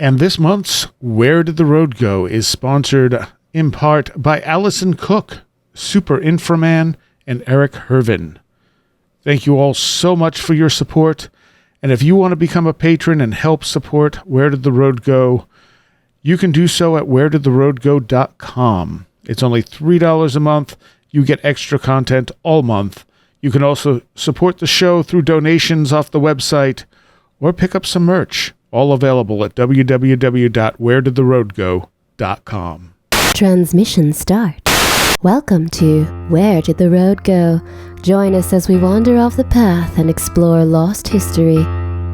And this month's Where Did the Road Go is sponsored in part by Allison Cook, Super Inframan, and Eric Hervin. Thank you all so much for your support. And if you want to become a patron and help support Where Did the Road Go, you can do so at wheredidtheroadgo.com. It's only $3 a month. You get extra content all month. You can also support the show through donations off the website or pick up some merch. All available at www.wheredidtheroadgo.com. Transmission start. Welcome to Where Did the Road Go? Join us as we wander off the path and explore lost history,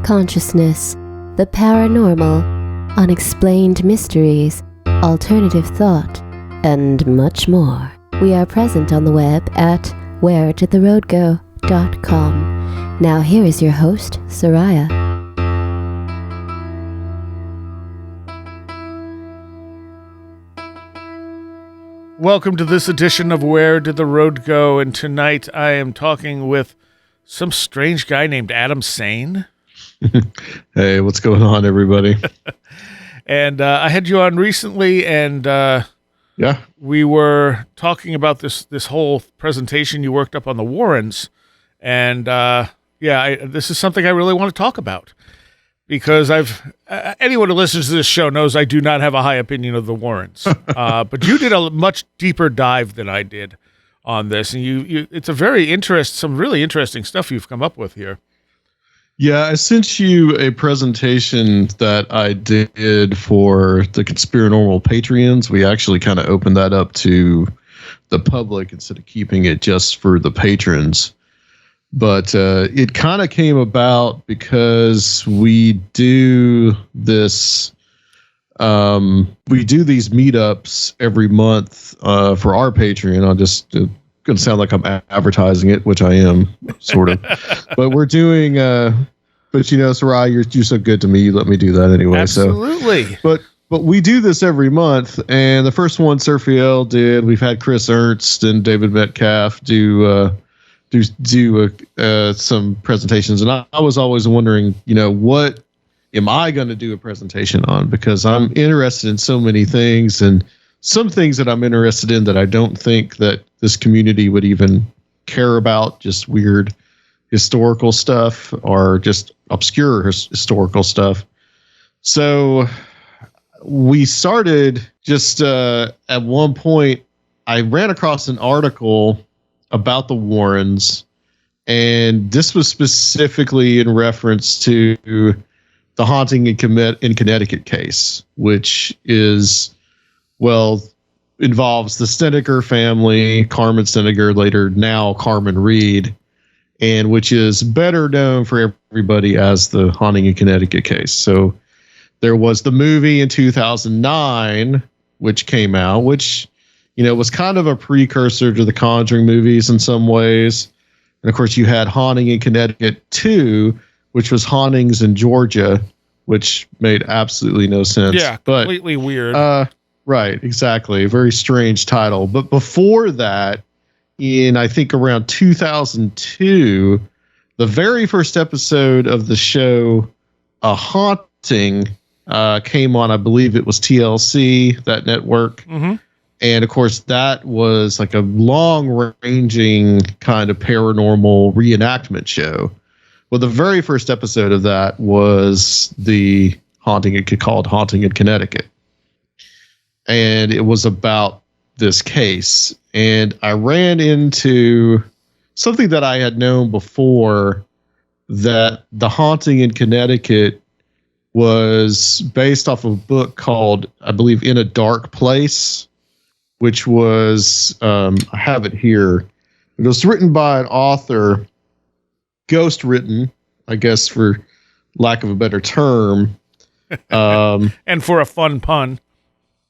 consciousness, the paranormal, unexplained mysteries, alternative thought, and much more. We are present on the web at wheredidtheroadgo.com. Now here is your host, Seriah. Welcome to this edition of Where Did the Road Go? And tonight I am talking with some strange guy named Adam Sayne. Hey, what's going on, everybody? And I had you on recently, and yeah, we were talking about this whole presentation you worked up on the Warrens. And this is something I really want to talk about. Because anyone who listens to this show knows I do not have a high opinion of the Warrens, but you did a much deeper dive than I did on this, and it's a some really interesting stuff you've come up with here. Yeah, I sent you a presentation that I did for the Conspiranormal Patreons. We actually kind of opened that up to the public instead of keeping it just for the patrons. But it kind of came about because we do this. We do these meetups every month for our Patreon. I'm just going to sound like I'm advertising it, which I am, sort of. But we're doing. But you know, Seriah, you're so good to me. You let me do that anyway. Absolutely. So, but we do this every month, and the first one Raphael did. We've had Chris Ernst and David Metcalf do some presentations, and I was always wondering, you know, what am I going to do a presentation on? Because I'm interested in so many things, and some things that I'm interested in that I don't think that this community would even care about, just weird historical stuff or just obscure historical stuff. So we started just at one point, I ran across an article about the Warrens, and this was specifically in reference to the haunting in Connecticut case, which involves the Snedeker family, Carmen Snedeker, later now Carmen Reed, and which is better known for everybody as the haunting in Connecticut case. So there was the movie in 2009, which came out, which, you know, was kind of a precursor to the Conjuring movies in some ways. And of course, you had Haunting in Connecticut 2, which was Hauntings in Georgia, which made absolutely no sense. Yeah, completely weird. Right, exactly. A very strange title. But before that, in I think around 2002, the very first episode of the show, A Haunting, came on, I believe it was TLC, that network. Mm-hmm. And of course, that was like a long-ranging kind of paranormal reenactment show. Well, the very first episode of that was the haunting called Haunting in Connecticut. And it was about this case. And I ran into something that I had known before, that the haunting in Connecticut was based off of a book called, I believe, In a Dark Place, which was, I have it here. It was written by an author, ghost written, I guess, for lack of a better term. And for a fun pun.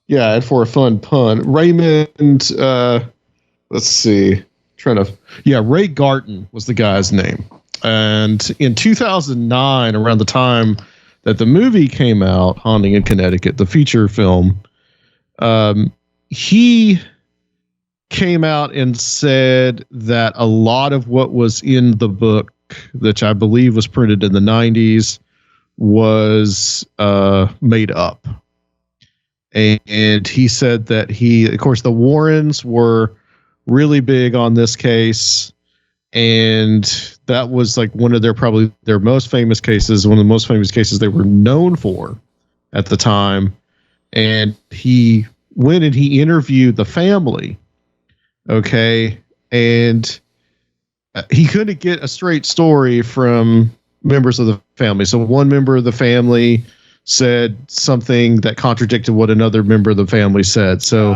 Yeah, and for a fun pun. Raymond, let's see. Ray Garton was the guy's name. And in 2009, around the time that the movie came out, Haunting in Connecticut, the feature film, he came out and said that a lot of what was in the book, which I believe was printed in the 90s, was made up. And he said that of course, the Warrens were really big on this case. And that was like one of probably their most famous cases, one of the most famous cases they were known for at the time. And he went and he interviewed the family. Okay. And he couldn't get a straight story from members of the family. So one member of the family said something that contradicted what another member of the family said. So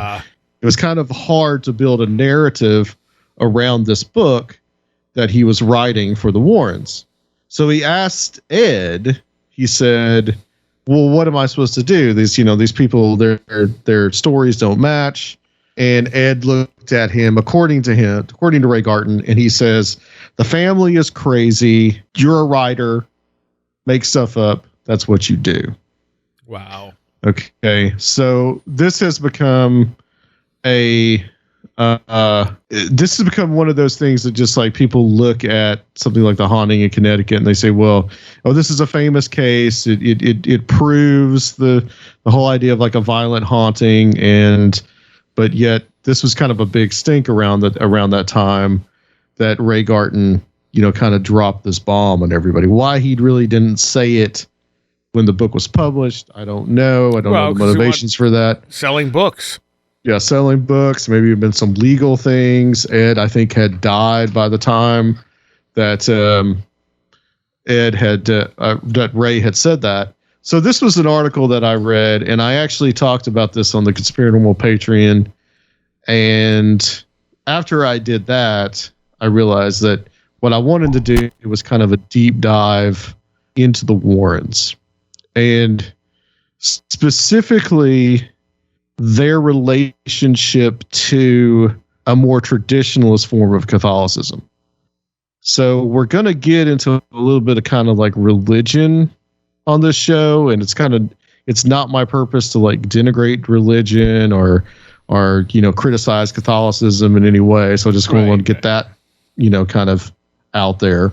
it was kind of hard to build a narrative around this book that he was writing for the Warrens. So he asked Ed, he said, well, what am I supposed to do? These people, their stories don't match. And Ed looked at him, according to Ray Garton, and he says, the family is crazy. You're a writer. Make stuff up. That's what you do. Wow. Okay. So this has become one of those things that just like people look at something like the haunting in Connecticut and they say, well, this is a famous case. It proves the whole idea of like a violent haunting, but yet this was kind of a big stink around that time that Ray Garton, kind of dropped this bomb on everybody. Why he really didn't say it when the book was published, I don't know. I don't know the motivations for that. Selling books. Yeah, selling books. Maybe been some legal things. Ed, I think, had died by the time that that Ray had said that. So this was an article that I read, and I actually talked about this on the Conspiranormal Patreon. And after I did that, I realized that what I wanted to do was kind of a deep dive into the Warrens, and specifically their relationship to a more traditionalist form of Catholicism. So we're going to get into a little bit of kind of like religion on this show. And it's not my purpose to like denigrate religion or criticize Catholicism in any way. So I just want to get that, kind of out there.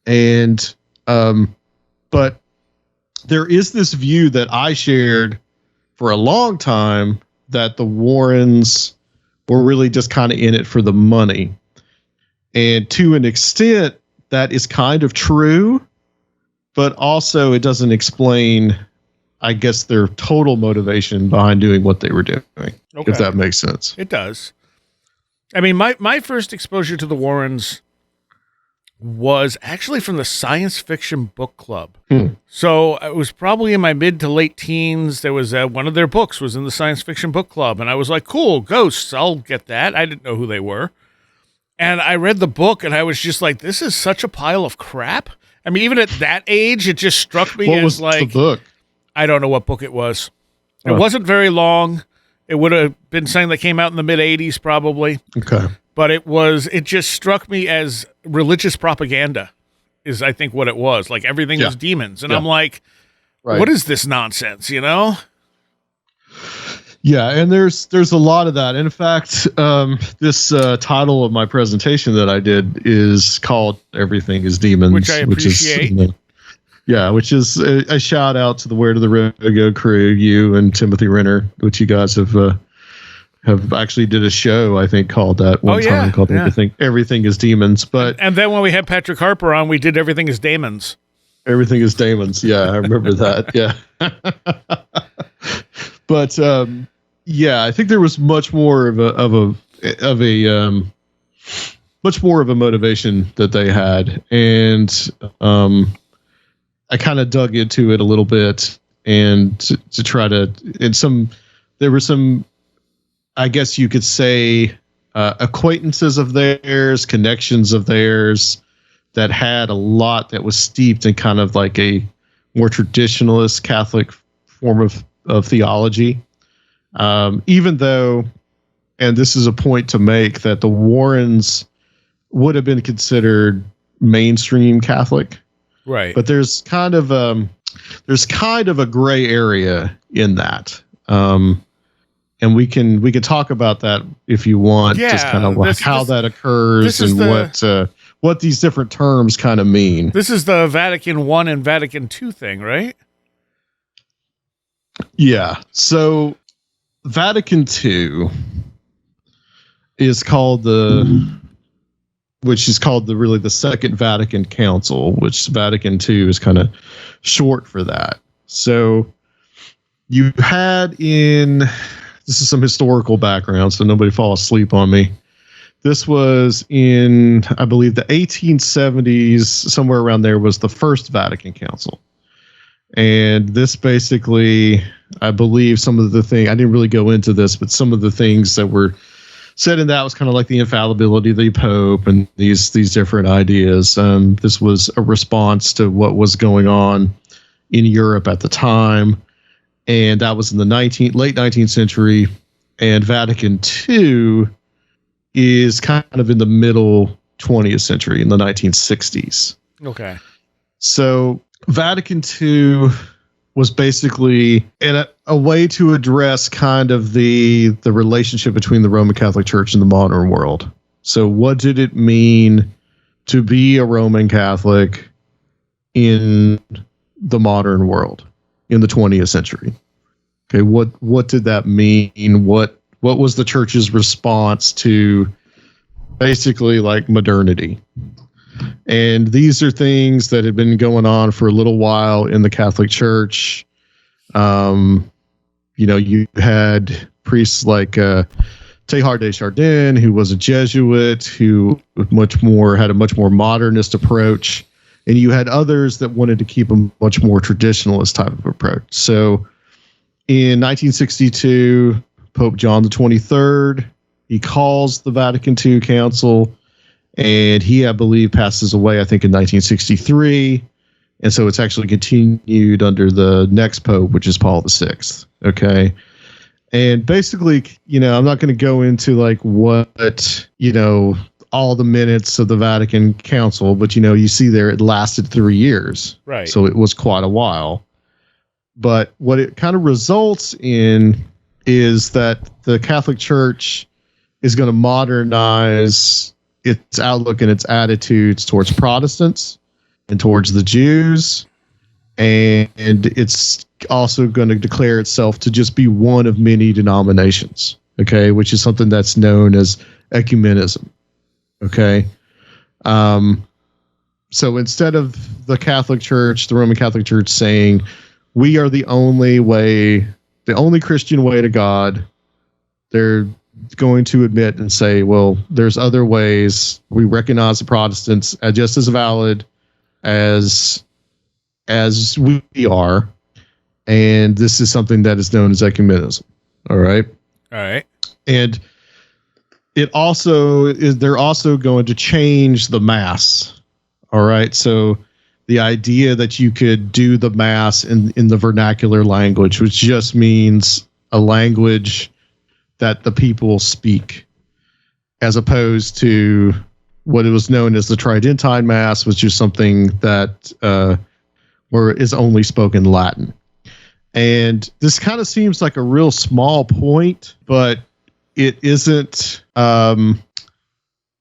And, but there is this view that I shared for a long time that the Warrens were really just kind of in it for the money. And to an extent, that is kind of true, but also it doesn't explain, I guess, their total motivation behind doing what they were doing, if that makes sense. It does. I mean, my first exposure to the Warrens was actually from the Science Fiction Book Club. So it was probably in my mid to late teens. There was one of their books was in the Science Fiction Book Club, and I was like, cool, ghosts, I'll get that. I didn't know who they were. And I read the book, and I was just like, this is such a pile of crap. I mean, even at that age, it just struck me what as was like, the book? I don't know what book it was. It wasn't very long. It would have been something that came out in the mid 80s, probably. Okay. But it just struck me as religious propaganda is, I think, what it was. Like everything was demons. And I'm like, what is this nonsense, Yeah. And there's a lot of that. In fact, this title of my presentation that I did is called Everything is Demons. Which I appreciate. Which is a shout out to the Where to the Road Go crew, you and Timothy Renner, which you guys have actually did a show, I think, called that one time, called Everything is Demons. But and then when we had Patrick Harper on, we did Everything is Daemons. Everything is Daemons. Yeah, I remember that. Yeah. But I think there was much more of a much more of a motivation that they had, and I kind of dug into it a little bit, and to try to, there were some, I guess you could say, acquaintances of theirs, connections of theirs that had a lot that was steeped in kind of like a more traditionalist Catholic form of theology. Even though, and this is a point to make, that the Warrens would have been considered mainstream Catholic. Right. But there's kind of a gray area in that. And we can talk about that if you want, just kind of like how that occurs and what these different terms kind of mean. This is the Vatican I and Vatican II thing, right? Yeah. So Vatican II is called which is called really the Second Vatican Council, which Vatican II is kind of short for that. So you had this is some historical background, so nobody fall asleep on me. This was in, I believe, the 1870s, somewhere around there was the First Vatican Council. And this basically, I believe some of the things, I didn't really go into this, but some of the things that were said in that was kind of like the infallibility of the Pope and these different ideas. This was a response to what was going on in Europe at the time. And that was in the late 19th century. And Vatican II is kind of in the middle 20th century, in the 1960s. Okay. So Vatican II was basically a way to address kind of the relationship between the Roman Catholic Church and the modern world. So what did it mean to be a Roman Catholic in the modern world in the 20th century? Okay, what did that mean? What was the church's response to basically like modernity? And these are things that had been going on for a little while in the Catholic Church. You had priests like Teilhard de Chardin, who was a Jesuit, who had a much more modernist approach. And you had others that wanted to keep a much more traditionalist type of approach. So in 1962, Pope John XXIII, he calls the Vatican II Council, and he, I believe, passes away, I think, in 1963. And so it's actually continued under the next Pope, which is Paul VI. Okay. And basically, I'm not going to go into like what, all the minutes of the Vatican Council, but, you see there it lasted 3 years. Right. So it was quite a while. But what it kind of results in is that the Catholic Church is going to modernize its outlook and its attitudes towards Protestants and towards the Jews. And it's also going to declare itself to just be one of many denominations, okay, which is something that's known as ecumenism, okay? So instead of the Catholic Church, the Roman Catholic Church saying, we are the only way, the only Christian way to God, they're going to admit and say, well, there's other ways. We recognize the Protestants as just as valid as we are, and this is something that is known as ecumenism. All right. And it also is, they're also going to change the Mass. All right. So the idea that you could do the Mass in the vernacular language, which just means a language that the people speak, as opposed to what it was known as the Tridentine Mass, which is something that is only spoken Latin. And this kind of seems like a real small point, but it isn't.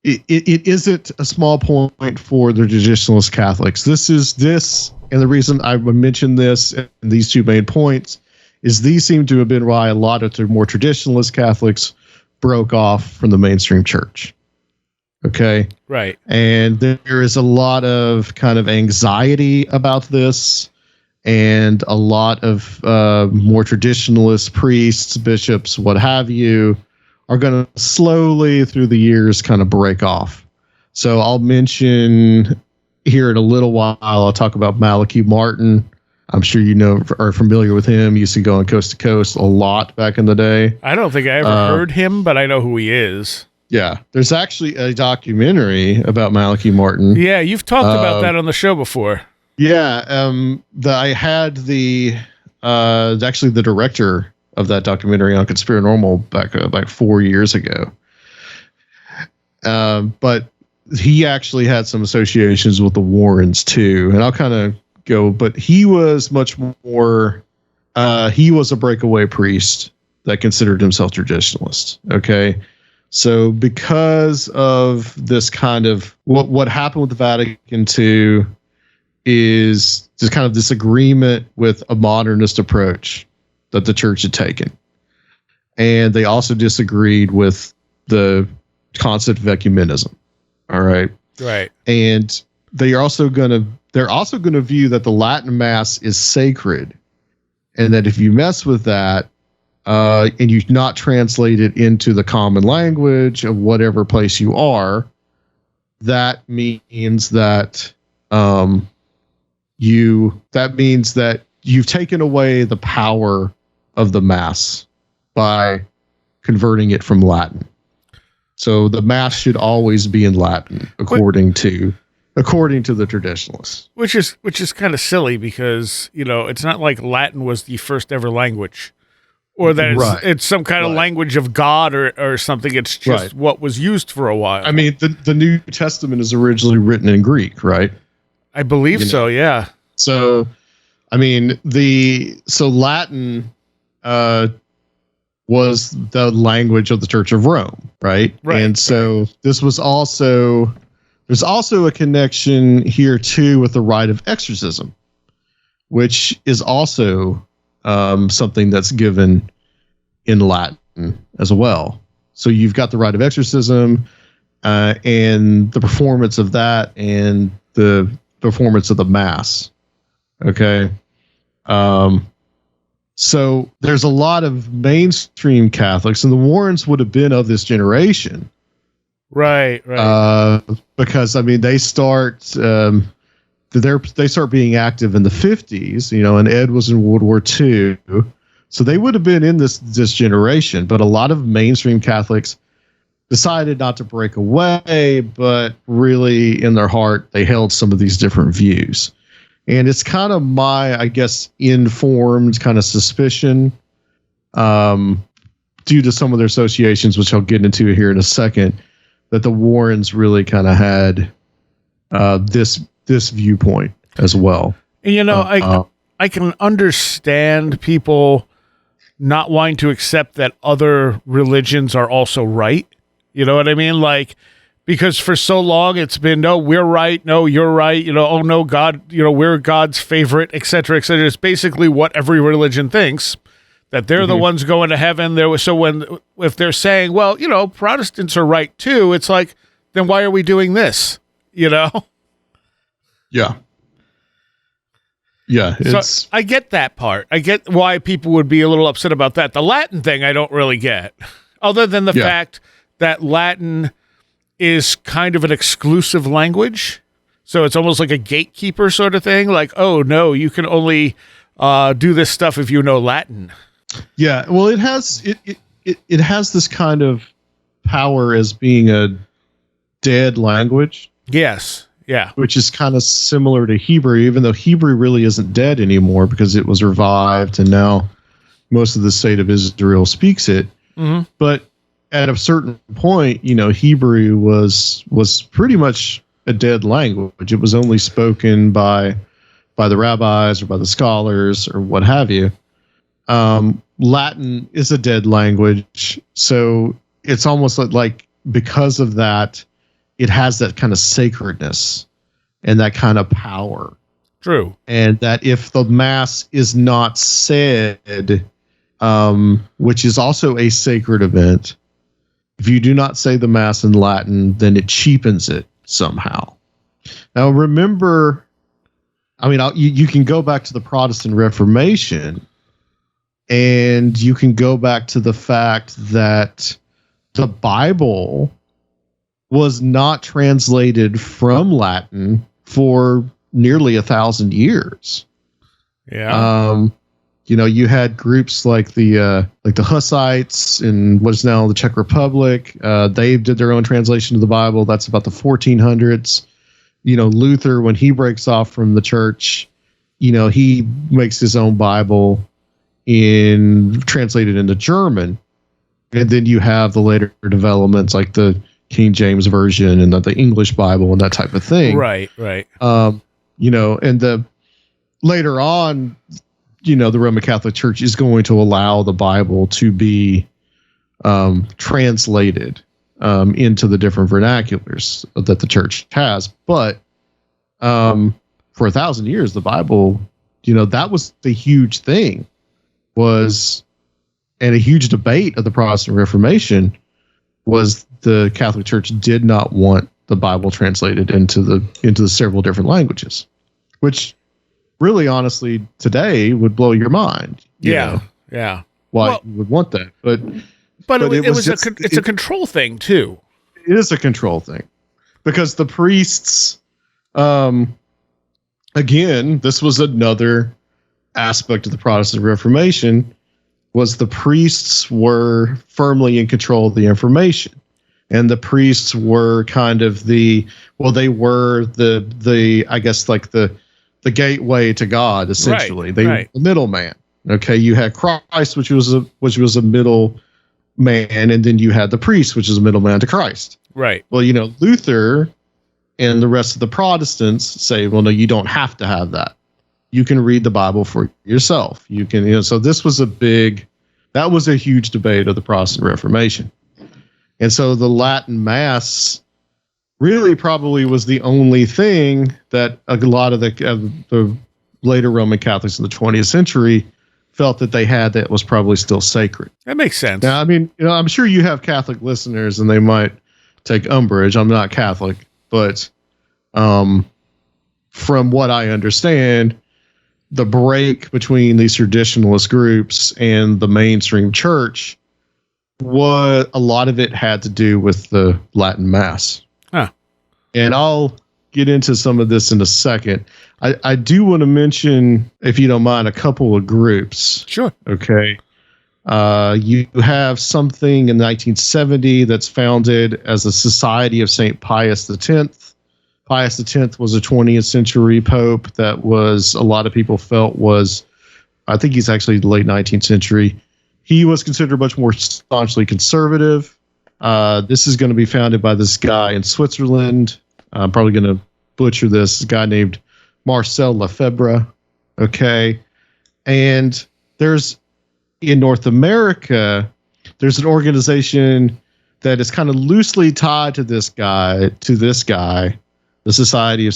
It isn't a small point for the traditionalist Catholics. And the reason I would mention this and these two main points is these seem to have been why a lot of the more traditionalist Catholics broke off from the mainstream church. Okay. Right. And there is a lot of kind of anxiety about this, and a lot of more traditionalist priests, bishops, what have you, are going to slowly through the years kind of break off. So I'll mention here in a little while, I'll talk about Malachi Martin. I'm sure are familiar with him. He used to go on Coast to Coast a lot back in the day. I don't think I ever heard him, but I know who he is. Yeah. There's actually a documentary about Malachi Martin. Yeah, you've talked about that on the show before. Yeah. I had actually the director of that documentary on Conspiranormal back 4 years ago. But he actually had some associations with the Warrens too. And I'll kind of go, but he was much more, he was a breakaway priest that considered himself traditionalist. Okay. So because of this kind of what happened with the Vatican II is just kind of this agreement with a modernist approach that the church had taken. And they also disagreed with the concept of ecumenism. All right. Right. And they're also going to view that the Latin Mass is sacred, and that if you mess with that and you not translate it into the common language of whatever place you are, that means that you've taken away the power of the Mass by converting it from Latin. So the Mass should always be in Latin, according to the traditionalists. Which is kind of silly because, it's not like Latin was the first ever language, or that it's some kind of language of God or something. It's just what was used for a while. I mean, the New Testament is originally written in Greek, right? I believe so, yeah. So, I mean, Latin was the language of the Church of Rome, right? Right. And so there's also a connection here too with the Rite of Exorcism, which is also something that's given in Latin as well. So you've got the Rite of Exorcism and the performance of that and the performance of the Mass. Okay. So there's a lot of mainstream Catholics, and the Warrens would have been of this generation. Right. Because I mean, they start being active in the 50s, and Ed was in World War II. So they would have been in this generation, but a lot of mainstream Catholics decided not to break away, but really in their heart, they held some of these different views. And it's kind of my, I guess, informed kind of suspicion due to some of their associations, which I'll get into here in a second, that the Warrens really kind of had this viewpoint as well. And, I can understand people not wanting to accept that other religions are also right. You know what I mean? Like, because for so long it's been, no, we're right. No, you're right. Oh no, God, we're God's favorite, et cetera, et cetera. It's basically what every religion thinks, that they're the ones going to heaven. If they're saying, well, Protestants are right too, it's like, then why are we doing this? Yeah. Yeah. So I get that part. I get why people would be a little upset about that. The Latin thing, I don't really get, other than the fact that Latin is kind of an exclusive language. So it's almost like a gatekeeper sort of thing. Like, oh no, you can only do this stuff if you know Latin. Yeah. Well, it has this kind of power as being a dead language. Yes. Yeah. Which is kind of similar to Hebrew, even though Hebrew really isn't dead anymore because it was revived and now most of the state of Israel speaks it. Mm-hmm. But at a certain point, Hebrew was pretty much a dead language. It was only spoken by the rabbis or by the scholars or what have you. Latin is a dead language, so it's almost like because of that, it has that kind of sacredness and that kind of power. True. And that if the Mass is not said, which is also a sacred event, if you do not say the Mass in Latin, then it cheapens it somehow. Now, remember, I mean, you can go back to the Protestant Reformation, and you can go back to the fact that the Bible was not translated from Latin for nearly 1,000 years. Yeah. You had groups like the Hussites in what is now the Czech Republic. They did their own translation of the Bible. That's about the 1400s. Luther, when he breaks off from the church, he makes his own Bible translated into German. And then you have the later developments like the King James Version and the English Bible and that type of thing. Right. And later on, the Roman Catholic Church is going to allow the Bible to be translated into the different vernaculars that the church has. But for 1,000 years, the Bible, that was the huge thing, and a huge debate of the Protestant Reformation was the Catholic Church did not want the Bible translated into the several different languages, which really, honestly, today would blow your mind. Yeah. Why you would want that, but it's a control thing too. It is a control thing because the priests, again, this was another aspect of the Protestant Reformation, was the priests were firmly in control of the information. And the priests were kind of they were the I guess like the gateway to God, essentially. They were the middleman. Okay, you had Christ, which was a middle man, and then you had the priest, which is a middleman to Christ. Right. Well, Luther and the rest of the Protestants say, well, no, you don't have to have that. You can read the Bible for yourself. You can, so that was a huge debate of the Protestant Reformation. And so the Latin Mass really probably was the only thing that a lot of the later Roman Catholics in the 20th century felt that they had that was probably still sacred. That makes sense. Now, I mean, I'm sure you have Catholic listeners and they might take umbrage. I'm not Catholic, but from what I understand, the break between these traditionalist groups and the mainstream church, a lot of it had to do with the Latin Mass. Huh. And I'll get into some of this in a second. I do want to mention, if you don't mind, a couple of groups. Sure. Okay. You have something in 1970 that's founded as a Society of Saint Pius X. Pius X was a 20th century pope that a lot of people felt I think he's actually the late 19th century. He was considered much more staunchly conservative. This is going to be founded by this guy in Switzerland. I'm probably going to butcher this guy named Marcel Lefebvre. Okay. And in North America, there's an organization that is kind of loosely tied to this guy, the Society of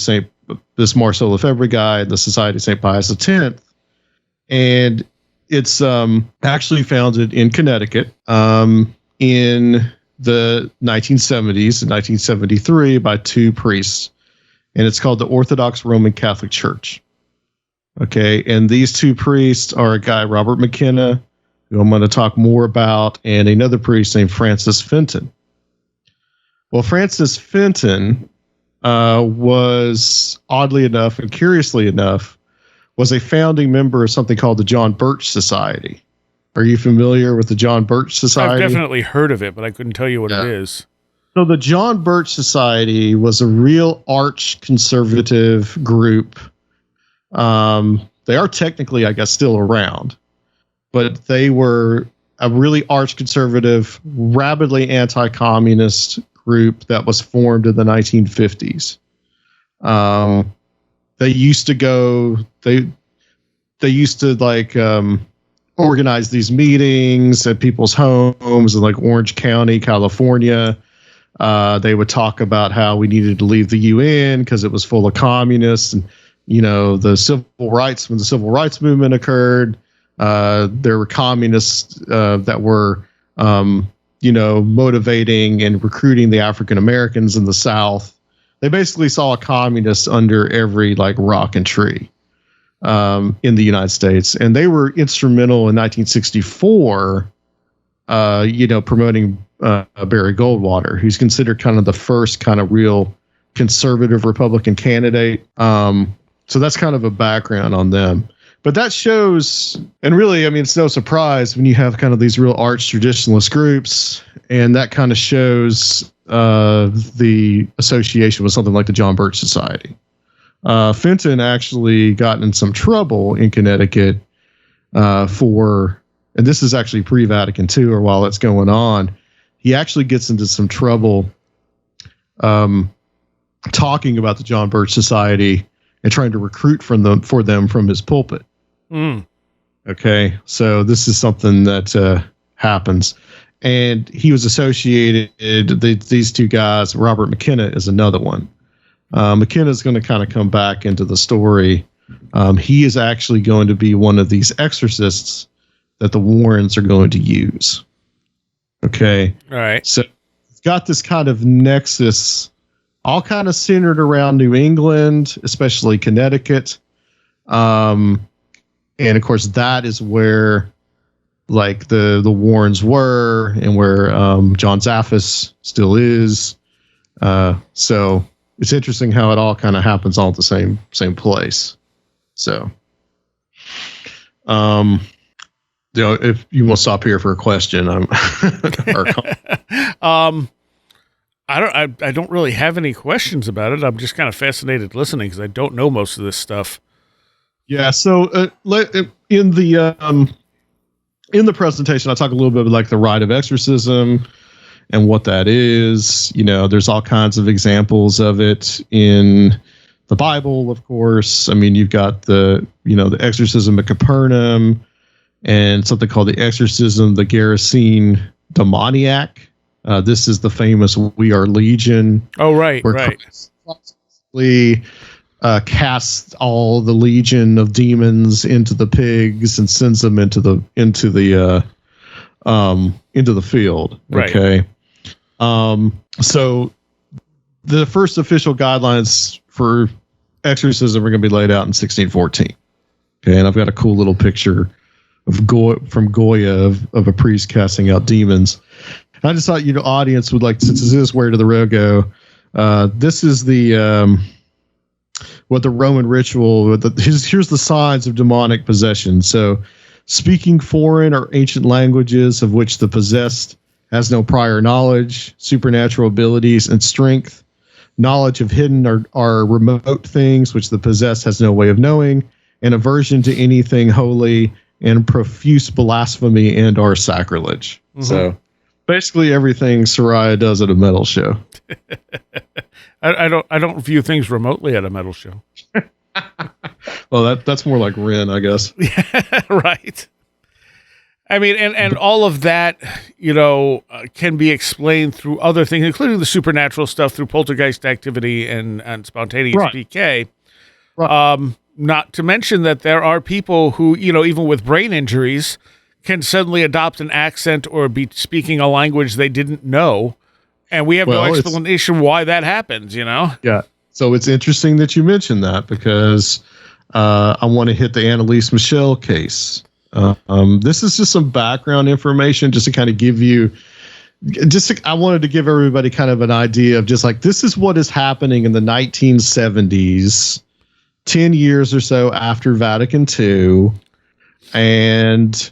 this Marcel Lefebvre guy, the Society of Saint Pius X. And it's actually founded in Connecticut in the 1970s, in 1973, by two priests. And it's called the Orthodox Roman Catholic Church. Okay, and these two priests are a guy, Robert McKenna, who I'm going to talk more about, and another priest named Francis Fenton. Well, Francis Fenton was, oddly enough and curiously enough, was a founding member of something called the John Birch Society. Are you familiar with the John Birch Society? I've definitely heard of it, but I couldn't tell you what it is. So the John Birch Society was a real arch conservative group. They are technically, I guess, still around, but they were a really arch conservative, rabidly anti-communist group that was formed in the 1950s. They used to organize these meetings at people's homes in like Orange County, California. They would talk about how we needed to leave the UN because it was full of communists. And, when the civil rights movement occurred, there were communists that were, motivating and recruiting the African Americans in the South. They basically saw a communist under every rock and tree in the United States. And they were instrumental in 1964, promoting Barry Goldwater, who's considered kind of the first kind of real conservative Republican candidate. So that's kind of a background on them. But that shows, and really, I mean, it's no surprise when you have kind of these real arch traditionalist groups, and that kind of shows the association with something like the John Birch Society. Fenton actually got in some trouble in Connecticut and this is actually pre-Vatican II, or while it's going on, he actually gets into some trouble talking about the John Birch Society and trying to recruit for them from his pulpit. Mm. Okay, so this is something that happens. And he was associated, these two guys, Robert McKenna is another one. McKenna is going to kind of come back into the story. He is actually going to be one of these exorcists that the Warrens are going to use. Okay. All right. So it's got this kind of nexus, all kind of centered around New England, especially Connecticut. And of course, that is where like the Warrens were, and where John Zaffis still is. So it's interesting how it all kind of happens all at the same place. So, if you want to stop here for a question, I don't really have any questions about it. I'm just kind of fascinated listening because I don't know most of this stuff. Yeah. So in the presentation, I talk a little bit about like the Rite of Exorcism and what that is. You know, there's all kinds of examples of it in the Bible, of course. I mean, you've got the exorcism of Capernaum and something called the exorcism of the Gerasene demoniac. This is the famous "We Are Legion." Oh, right, right. Christ casts all the legion of demons into the pigs and sends them into the field. Right. Okay. So the first official guidelines for exorcism are going to be laid out in 1614. Okay, and I've got a cool little picture of Goya of a priest casting out demons. And I just thought audience would like, since this is Where Did the Road Go? This is the what the Roman ritual. Here's the signs of demonic possession. So, speaking foreign or ancient languages of which the possessed has no prior knowledge, supernatural abilities and strength, knowledge of hidden or remote things which the possessed has no way of knowing, and aversion to anything holy, and profuse blasphemy and or sacrilege. Mm-hmm. So basically everything Seriah does at a metal show. I don't view things remotely at a metal show. Well, that's more like Ren, I guess. Yeah, right. I mean, and all of that, can be explained through other things, including the supernatural stuff, through poltergeist activity and spontaneous PK. Right. Not to mention that there are people who, even with brain injuries, can suddenly adopt an accent or be speaking a language they didn't know. And we have no explanation why that happens, Yeah. So it's interesting that you mentioned that, because I want to hit the Anneliese Michel case. This is just some background information just to kind of give you, I wanted to give everybody kind of an idea of just like, this is what is happening in the 1970s, 10 years or so after Vatican II. And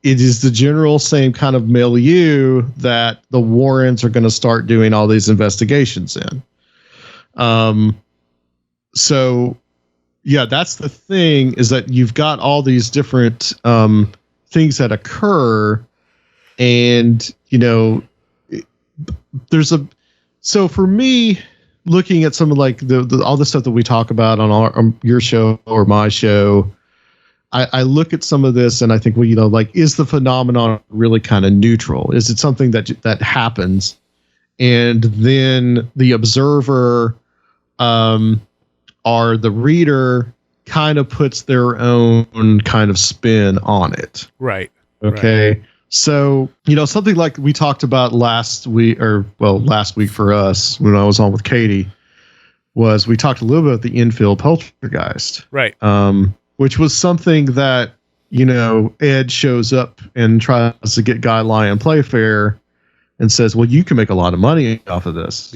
it is the general same kind of milieu that the Warrens are going to start doing all these investigations in. So yeah, that's the thing, is that you've got all these different things that occur, and so for me, looking at some of like the all the stuff that we talk about on your show or my show, I look at some of this and I think, well, like, is the phenomenon really kind of neutral? Is it something that happens, and then the observer or the reader kind of puts their own kind of spin on it? Right. Okay. Right. So, something like we talked about last week for us when I was on with Katie, was we talked a little bit about the Enfield Poltergeist. Right. Which was something that, Ed shows up and tries to get Guy Lyon Playfair and says, well, you can make a lot of money off of this,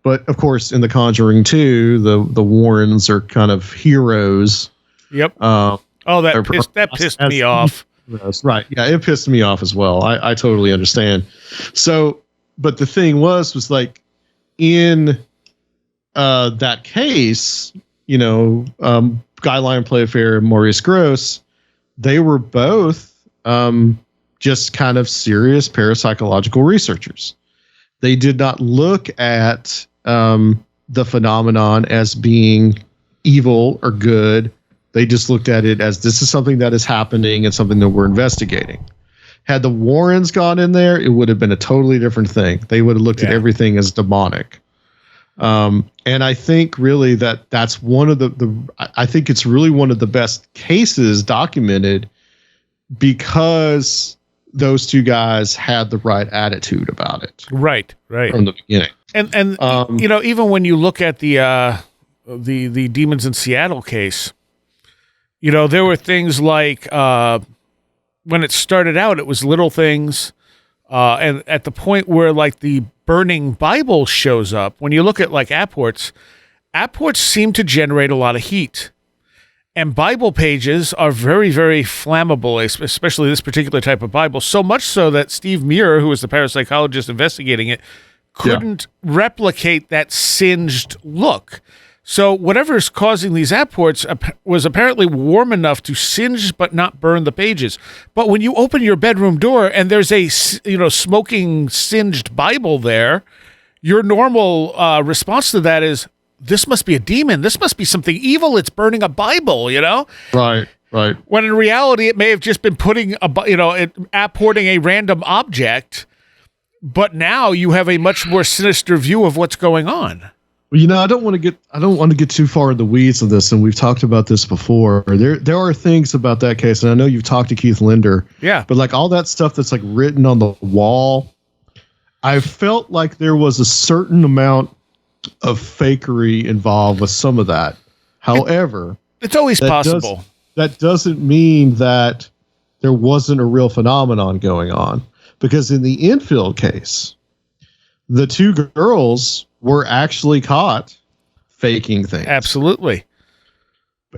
But of course, in The Conjuring 2, the Warrens are kind of heroes. Yep. That pissed me off. Right. Yeah, it pissed me off as well. I totally understand. So, but the thing was like, in that case, Guy Lyon Playfair and Maurice Grosse, they were both just kind of serious parapsychological researchers. They did not look at the phenomenon as being evil or good. They just looked at it as, this is something that is happening and something that we're investigating. Had the Warrens gone in there, it would have been a totally different thing. They would have looked at everything as demonic. And I think really that's one of I think it's really one of the best cases documented because those two guys had the right attitude about it. Right. From the beginning. And even when you look at the Demons in Seattle case, there were things like when it started out, it was little things. And at the point where like the burning Bible shows up, when you look at like apports seem to generate a lot of heat. And Bible pages are very, very flammable, especially this particular type of Bible. So much so that Steve Muir, who was the parapsychologist investigating it, couldn't replicate that singed look. So whatever's causing these apports was apparently warm enough to singe but not burn the pages. But when you open your bedroom door and there's a smoking singed Bible there, your normal response to that is, this must be a demon. This must be something evil. It's burning a Bible, Right. When in reality, it may have just been apporting a random object, but now you have a much more sinister view of what's going on. Well, I don't want to get too far in the weeds of this, and we've talked about this before. There are things about that case, and I know you've talked to Keith Linder. Yeah. But like all that stuff that's like written on the wall, I felt like there was a certain amount of fakery involved with some of that. However, it's always possible. That doesn't mean that there wasn't a real phenomenon going on, because in the Enfield case, the two girls were actually caught faking things. Absolutely.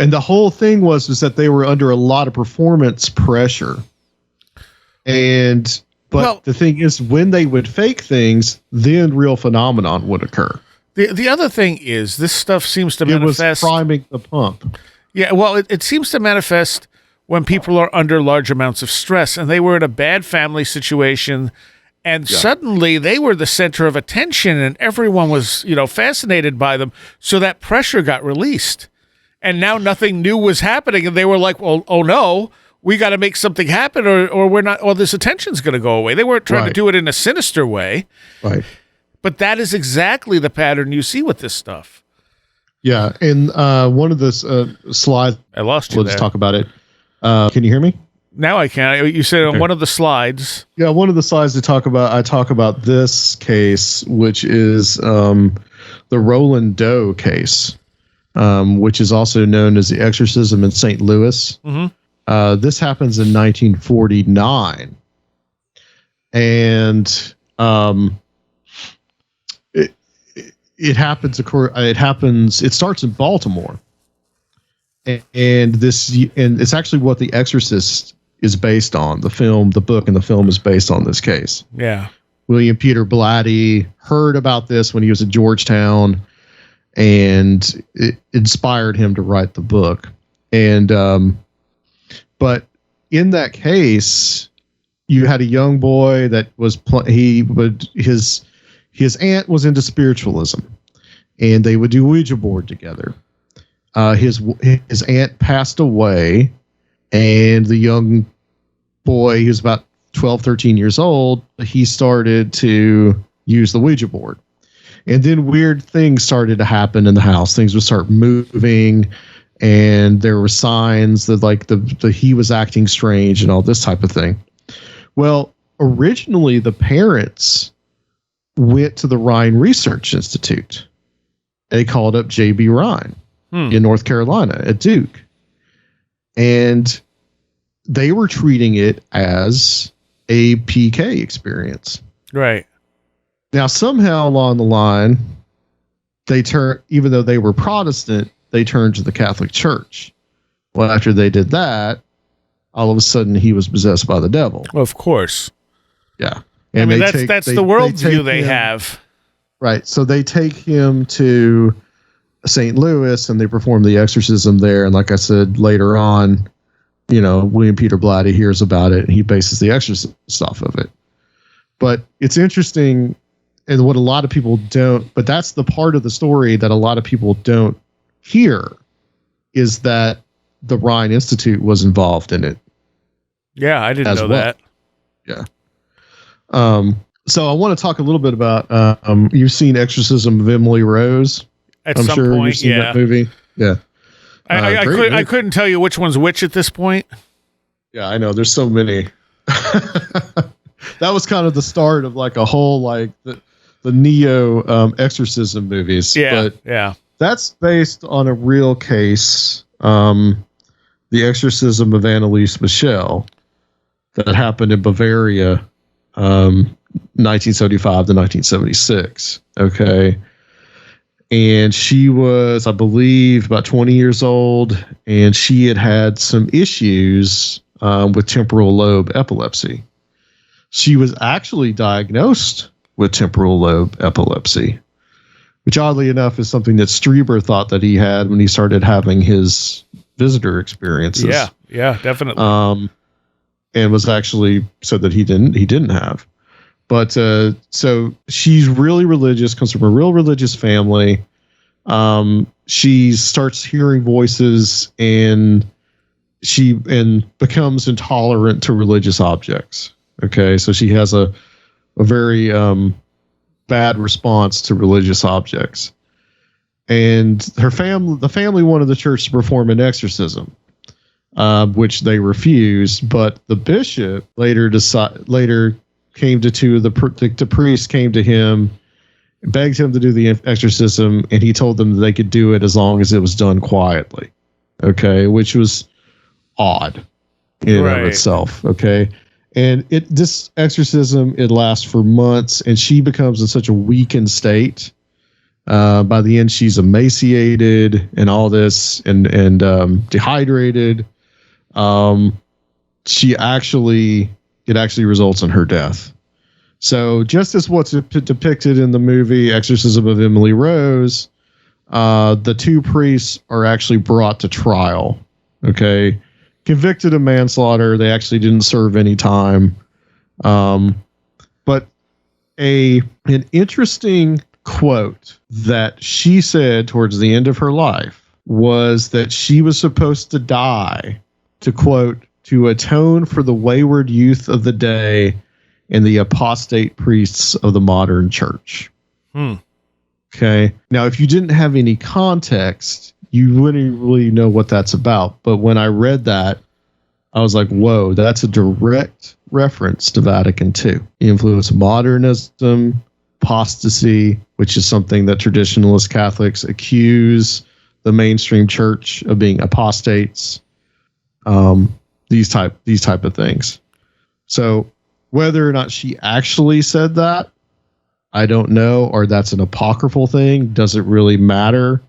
And the whole thing was that they were under a lot of performance pressure. But the thing is, when they would fake things, then real phenomenon would occur. The other thing is, this stuff seems to manifest. It was priming the pump. Yeah, well, it seems to manifest when people are under large amounts of stress, and they were in a bad family situation, and suddenly they were the center of attention, and everyone was, fascinated by them. So that pressure got released, and now nothing new was happening, and they were like, "Well, oh no, we got to make something happen, or we're not. Or this attention's going to go away." They weren't trying to do it in a sinister way, right? But that is exactly the pattern you see with this stuff. Yeah, and one of the slides, I lost you. Let's talk about it. Can you hear me? Now I can. You said on one of the slides. Yeah, one of the slides I talk about this case, which is the Roland Doe case, which is also known as the Exorcism in St. Louis. Mm-hmm. This happens in 1949, and it happens. It starts in Baltimore, and it's actually what The Exorcist is based on. The book and the film is based on this case. Yeah. William Peter Blatty heard about this when he was at Georgetown, and it inspired him to write the book. And but in that case, you had a young boy that was his aunt was into spiritualism, and they would do Ouija board together. His aunt passed away, and the young boy, he was about 12, 13 years old, he started to use the Ouija board. And then weird things started to happen in the house. Things would start moving, and there were signs that he was acting strange and all this type of thing. Well, originally the parents went to the Rhine Research Institute. They called up J.B. Rhine in North Carolina at Duke. And they were treating it as a PK experience. Right. Now, somehow along the line, even though they were Protestant, they turned to the Catholic Church. Well, after they did that, all of a sudden he was possessed by the devil. Of course. Yeah. And that's the worldview they have. Right. So they take him to St. Louis and they perform the exorcism there. And like I said, later on, William Peter Blatty hears about it and he bases the exorcism off of it. But it's interesting, and what a lot of people don't, but that's the part of the story that a lot of people don't hear, is that the Rhine Institute was involved in it. Yeah, I didn't know that. Yeah. So I want to talk a little bit about, you've seen Exorcism of Emily Rose. At some point, you've seen that movie. Yeah. I couldn't tell you which one's which at this point. Yeah, I know. There's so many. That was kind of the start of like a whole, like the neo exorcism movies. Yeah. But yeah. that's based on a real case. The Exorcism of Anneliese Michel that happened in Bavaria, 1975 to 1976. Okay. And she was, I believe, about 20 years old, and she had some issues with temporal lobe epilepsy. She was actually diagnosed with temporal lobe epilepsy, which oddly enough is something that Strieber thought that he had when he started having his visitor experiences. Yeah, definitely. And was actually said that he didn't have. But so she's really religious, comes from a real religious family. She starts hearing voices and becomes intolerant to religious objects. Okay, so she has a very bad response to religious objects. And the family wanted the church to perform an exorcism, which they refused. But the bishop later came to the priest came to him, begged him to do the exorcism, and he told them that they could do it as long as it was done quietly. Okay, which was odd in and of itself. Okay, and this exorcism, it lasts for months, and she becomes in such a weakened state. By the end, she's emaciated and all this, and dehydrated. It actually results in her death. So just as what's depicted in the movie Exorcism of Emily Rose, the two priests are actually brought to trial. Okay, convicted of manslaughter. They actually didn't serve any time. But an interesting quote that she said towards the end of her life was that she was supposed to die to, quote, to atone for the wayward youth of the day and the apostate priests of the modern church. Okay. Now, if you didn't have any context, you wouldn't really know what that's about. But when I read that, I was like, whoa, that's a direct reference to Vatican II. The influence of modernism, apostasy, which is something that traditionalist Catholics accuse the mainstream church of being apostates. These type of things. So whether or not she actually said that, I don't know, or that's an apocryphal thing, doesn't really matter.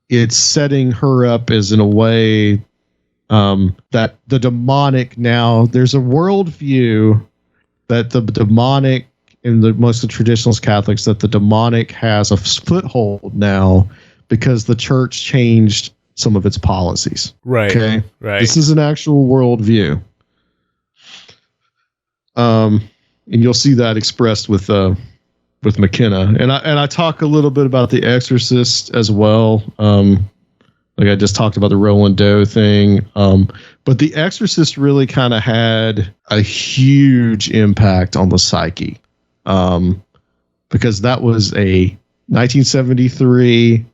It's setting her up as in a way that the demonic now, there's a worldview that the demonic in most of the traditionalist Catholics, that the demonic has a foothold now because the church changed some of its policies. Right. Okay. Right. This is an actual worldview. And you'll see that expressed with McKenna. And I talk a little bit about The Exorcist as well. Like I just talked about the Roland Doe thing. But The Exorcist really kind of had a huge impact on the psyche. Because that was a 1973,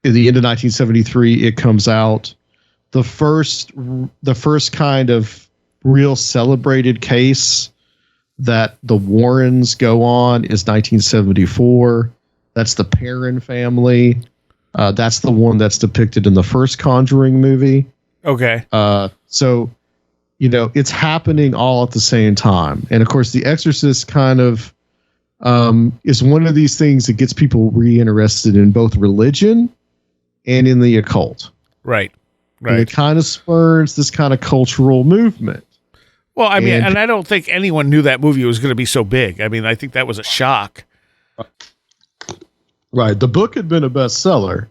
in the end of 1973, it comes out. The first kind of real celebrated case that the Warrens go on is 1974. That's the Perrin family. That's the one that's depicted in the first Conjuring movie. Okay. So, it's happening all at the same time. And of course, The Exorcist kind of is one of these things that gets people reinterested in both religion and in the occult. Right. And it kind of spurs this kind of cultural movement. Well, I mean, and I don't think anyone knew that movie was going to be so big. I mean, I think that was a shock. Right. The book had been a bestseller.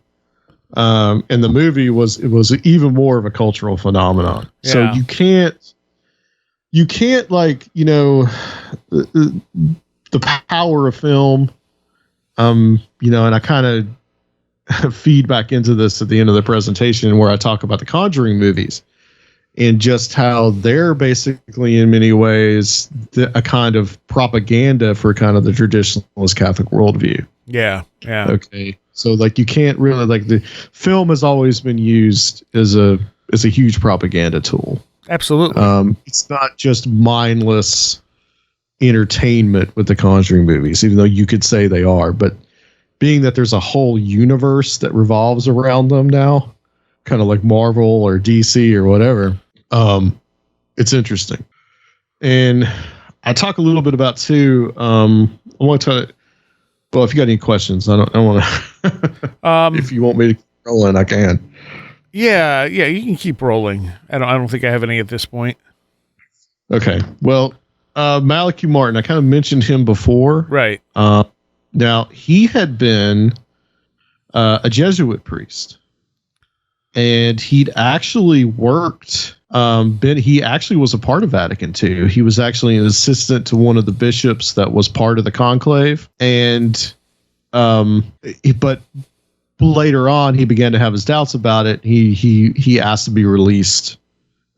And the movie was even more of a cultural phenomenon. Yeah. So you can't like, the power of film, and I kind of feed back into this at the end of the presentation where I talk about the Conjuring movies, and just how they're basically in many ways a kind of propaganda for kind of the traditionalist Catholic worldview. Yeah. Okay. So like you can't really, like, the film has always been used as a huge propaganda tool. Absolutely. It's not just mindless entertainment with the Conjuring movies, even though you could say they are, but being that there's a whole universe that revolves around them now, kind of like Marvel or DC or whatever, it's interesting. And I talk a little bit about too. I want to. Well, if you got any questions, I want to. If you want me to keep rolling, I can. Yeah, you can keep rolling. I don't think I have any at this point. Okay. Well, Malachi Martin, I kind of mentioned him before. Right. Now he had been a Jesuit priest, and he'd actually worked. He actually was a part of Vatican II. He was actually an assistant to one of the bishops that was part of the conclave, and but later on he began to have his doubts about it. He asked to be released.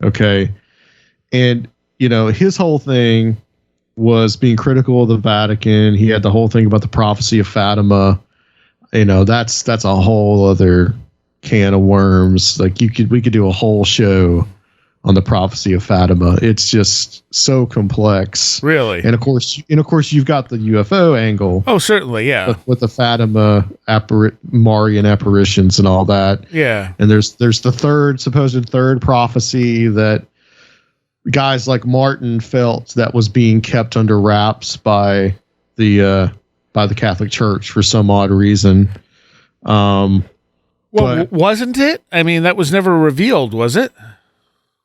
Okay, and his whole thing was being critical of the Vatican. He had the whole thing about the prophecy of Fatima. That's a whole other can of worms. Like we could do a whole show on the prophecy of Fatima. It's just so complex. Really? And of course you've got the UFO angle. Oh, certainly, yeah. With the Fatima Marian apparitions and all that. Yeah. And there's the supposed third prophecy that guys like Martin felt that was being kept under wraps by the Catholic Church for some odd reason. Well, wasn't it? I mean, that was never revealed, was it?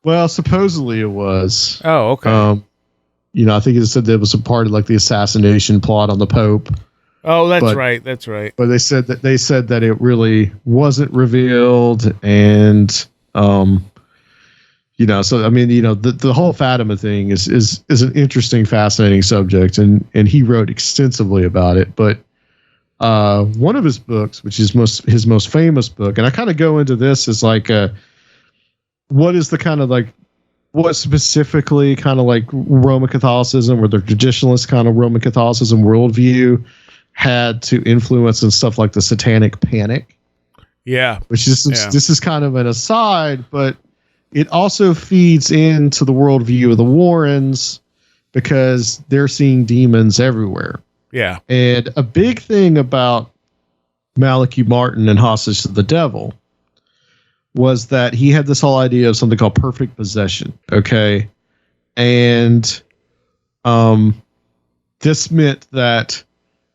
Well, supposedly it was. Oh, okay. I think it said that it was a part of like the assassination plot on the Pope. Oh, that's right. That's right. But they said that it really wasn't revealed, and so I mean, the whole Fatima thing is an interesting, fascinating subject, and he wrote extensively about it. But one of his books, which is his most famous book, and I kind of go into this as like what is the kind of like what specifically kind of like Roman Catholicism or the traditionalist kind of Roman Catholicism worldview had to influence and stuff like the Satanic Panic. Yeah. Which is this is kind of an aside, but it also feeds into the worldview of the Warrens because they're seeing demons everywhere. Yeah. And a big thing about Malachi Martin and Hostage to the Devil was that he had this whole idea of something called perfect possession. Okay. And this meant that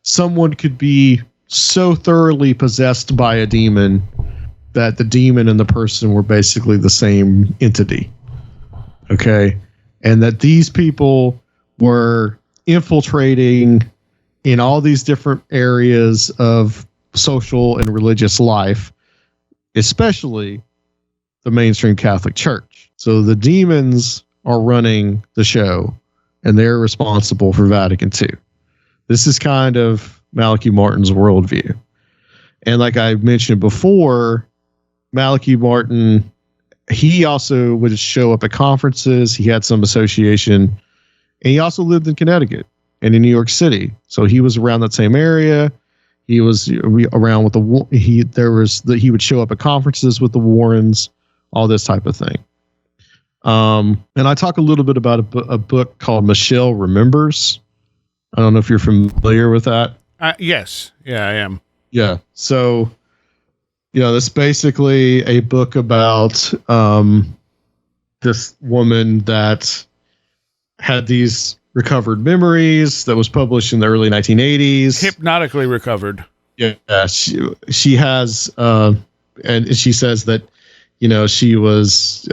someone could be so thoroughly possessed by a demon that the demon and the person were basically the same entity. Okay. And that these people were infiltrating in all these different areas of social and religious life, especially the mainstream Catholic Church. So the demons are running the show, and they're responsible for Vatican II. This is kind of Malachi Martin's worldview. And like I mentioned before, Malachi Martin, he also would show up at conferences. He had some association, and he also lived in Connecticut and in New York City. So he was around that same area. He was around with he would show up at conferences with the Warrens, all this type of thing. And I talk a little bit about a book called Michel Remembers. I don't know if you're familiar with that. Yes. Yeah, I am. Yeah. So, this is basically a book about this woman that had these recovered memories that was published in the early 1980s. Hypnotically recovered. Yeah. She has, and she says that, she was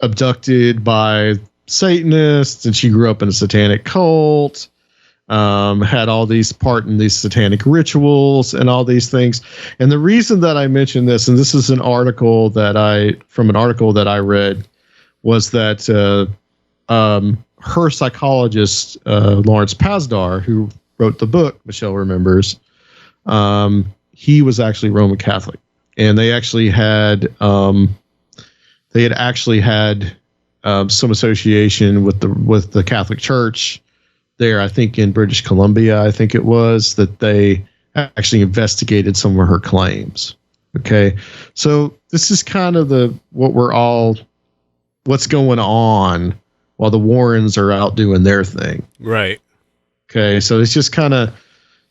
abducted by Satanists, and she grew up in a satanic cult, had all these part in these satanic rituals and all these things. And the reason that I mentioned this, and this is an article that I read, was that her psychologist, Lawrence Pasdar, who wrote the book Michel Remembers, he was actually Roman Catholic. And they actually had they had actually had some association with the Catholic Church there. I think in British Columbia, I think it was that they actually investigated some of her claims. Okay, so this is kind of what's going on while the Warrens are out doing their thing. Right. Okay, so it's just kind of,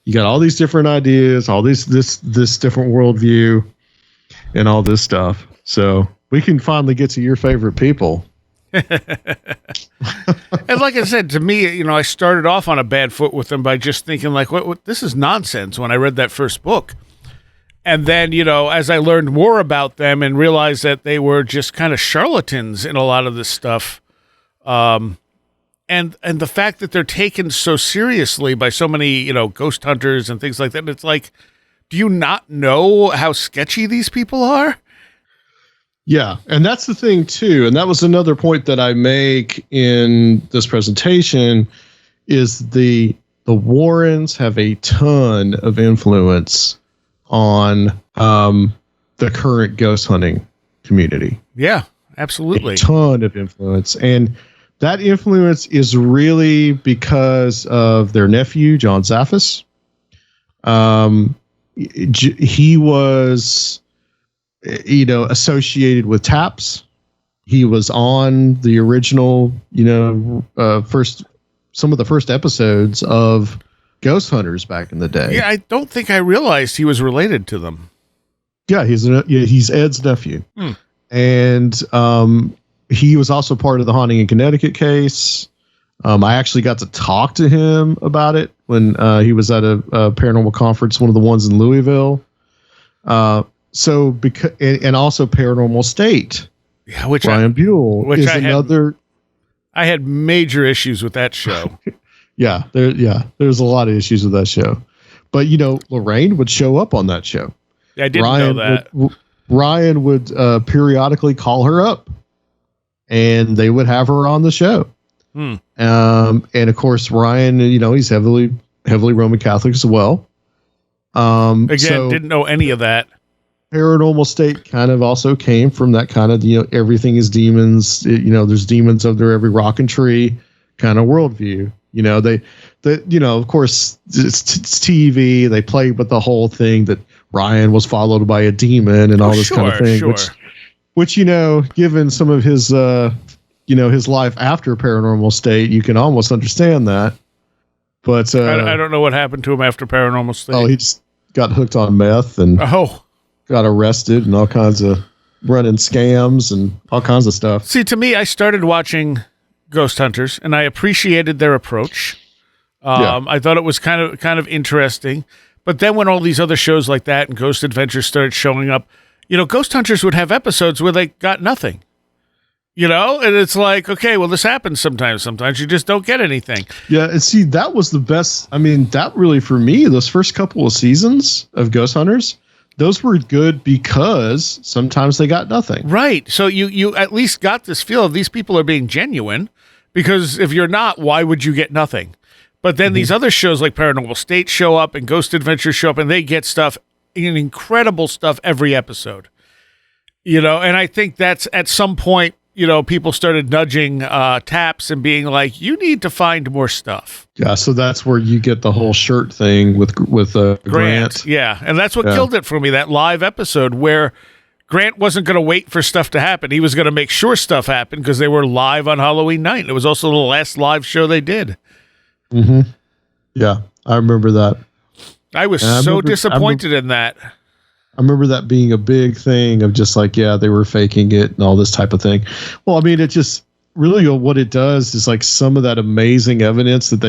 you got all these different ideas, all this different worldview, and all this stuff. So we can finally get to your favorite people. And like I said, to me, I started off on a bad foot with them by just thinking like, what this is nonsense when I read that first book. And then, as I learned more about them and realized that they were just kind of charlatans in a lot of this stuff, and the fact that they're taken so seriously by so many, ghost hunters and things like that, it's like, do you not know how sketchy these people are? Yeah, and that's the thing too, and that was another point that I make in this presentation, is the Warrens have a ton of influence on the current ghost hunting community. Yeah, absolutely. A ton of influence, and that influence is really because of their nephew, John Zaffis. He was, associated with TAPS. He was on the original, some of the first episodes of Ghost Hunters back in the day. Yeah, I don't think I realized he was related to them. Yeah, he's Ed's nephew. And he was also part of the Haunting in Connecticut case. I actually got to talk to him about it when he was at a paranormal conference, one of the ones in Louisville. So because, and also Paranormal State. Yeah, which Brian Buell is another. I had major issues with that show. There's a lot of issues with that show, but Lorraine would show up on that show. Yeah, I didn't know that. Ryan would periodically call her up, and they would have her on the show. And of course, Ryan, he's heavily Roman Catholic as well. Didn't know any of that. Paranormal State kind of also came from that kind of, everything is demons. There's demons under every rock and tree kind of worldview. Of course, it's TV. They play with the whole thing that Ryan was followed by a demon and all this kind of thing. Sure. Which given some of his, his life after Paranormal State, you can almost understand that. But I don't know what happened to him after Paranormal State. Oh, he just got hooked on meth and got arrested and all kinds of running scams and all kinds of stuff. See, to me, I started watching Ghost Hunters and I appreciated their approach. I thought it was kind of interesting. But then when all these other shows like that and Ghost Adventures started showing up, Ghost Hunters would have episodes where they got nothing. And it's like, okay, well, this happens sometimes. Sometimes you just don't get anything. Yeah, and see, that was the best. I mean, that really, for me, those first couple of seasons of Ghost Hunters, those were good because sometimes they got nothing. Right. So you at least got this feel of these people are being genuine, because if you're not, why would you get nothing? But then these other shows like Paranormal State show up and Ghost Adventures show up, and they get stuff, incredible stuff every episode. And I think that's at some point, people started nudging TAPS and being like, you need to find more stuff. Yeah, so that's where you get the whole shirt thing with Grant. Yeah, and that's what killed it for me, that live episode where Grant wasn't going to wait for stuff to happen. He was going to make sure stuff happened because they were live on Halloween night. It was also the last live show they did. Mm-hmm. Yeah, I remember that. I was so disappointed in that. I remember that being a big thing of just like, they were faking it and all this type of thing. Well, I mean, it just really what it does is like some of that amazing evidence that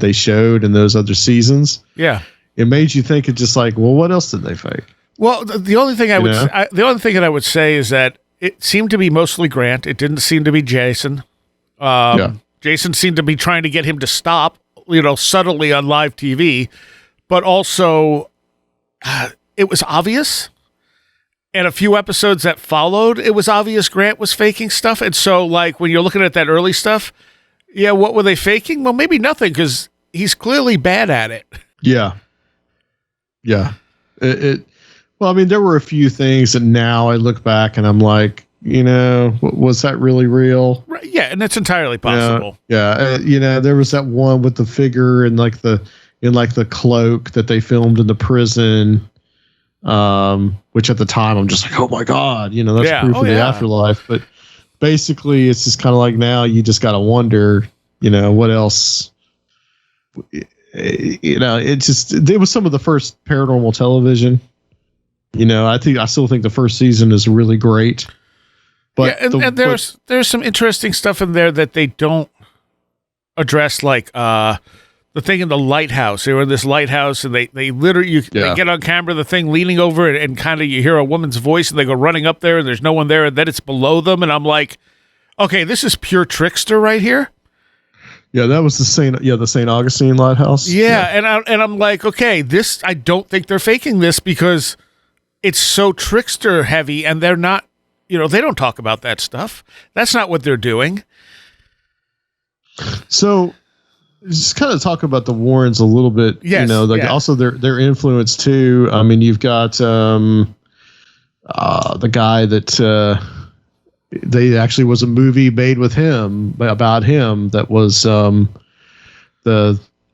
they showed in those other seasons. Yeah. It made you think it's just like, well, what else did they fake? Well, the only thing the only thing that I would say is that it seemed to be mostly Grant. It didn't seem to be Jason. Jason seemed to be trying to get him to stop, subtly on live TV, but also it was obvious. And a few episodes that followed, it was obvious Grant was faking stuff. And so, like, when you're looking at that early stuff, what were they faking? Well, maybe nothing, because he's clearly bad at it. Yeah. Yeah. Well, I mean, there were a few things that now I look back and I'm like, was that really real? Right, yeah, and it's entirely possible. Yeah. There was that one with the figure in like the cloak that they filmed in the prison, which at the time I'm just like, oh my God, that's proof of the afterlife. But basically, it's just kind of like now you just got to wonder, what else. It was some of the first paranormal television. I still think the first season is really great. But and there's some interesting stuff in there that they don't address, like the thing in the lighthouse. They were in this lighthouse, and they literally they get on camera the thing leaning over it, and kind of you hear a woman's voice, and they go running up there, and there's no one there, and then it's below them, and I'm like, okay, this is pure trickster right here. Yeah, that was the St. Augustine lighthouse. Yeah. And I'm like, okay, this, I don't think they're faking this because it's so trickster heavy, and they're not, they don't talk about that stuff. That's not what they're doing. So just kind of talk about the Warrens a little bit. Yes, also their influence too. I mean, you've got the guy that they actually was a movie made with him about him that was the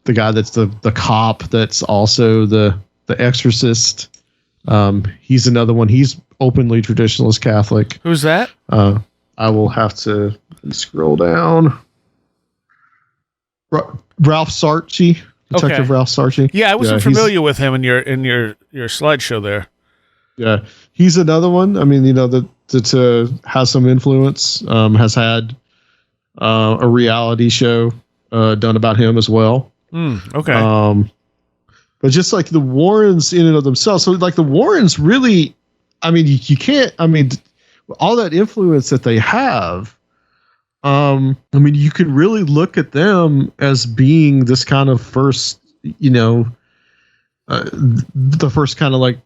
guy that's the cop that's also the exorcist. He's another one. He's openly traditionalist Catholic. Who's that? I will have to scroll down. Ralph Sarchie, Detective Ralph Sarchie. Yeah, I wasn't familiar with him in your slideshow there. Yeah, he's another one. I mean, that has some influence. Has had a reality show done about him as well. Okay. But just like the Warrens in and of themselves, so like the Warrens really, I mean, you can't. I mean, all that influence that they have. I mean, you could really look at them as being this kind of first, the first kind of like,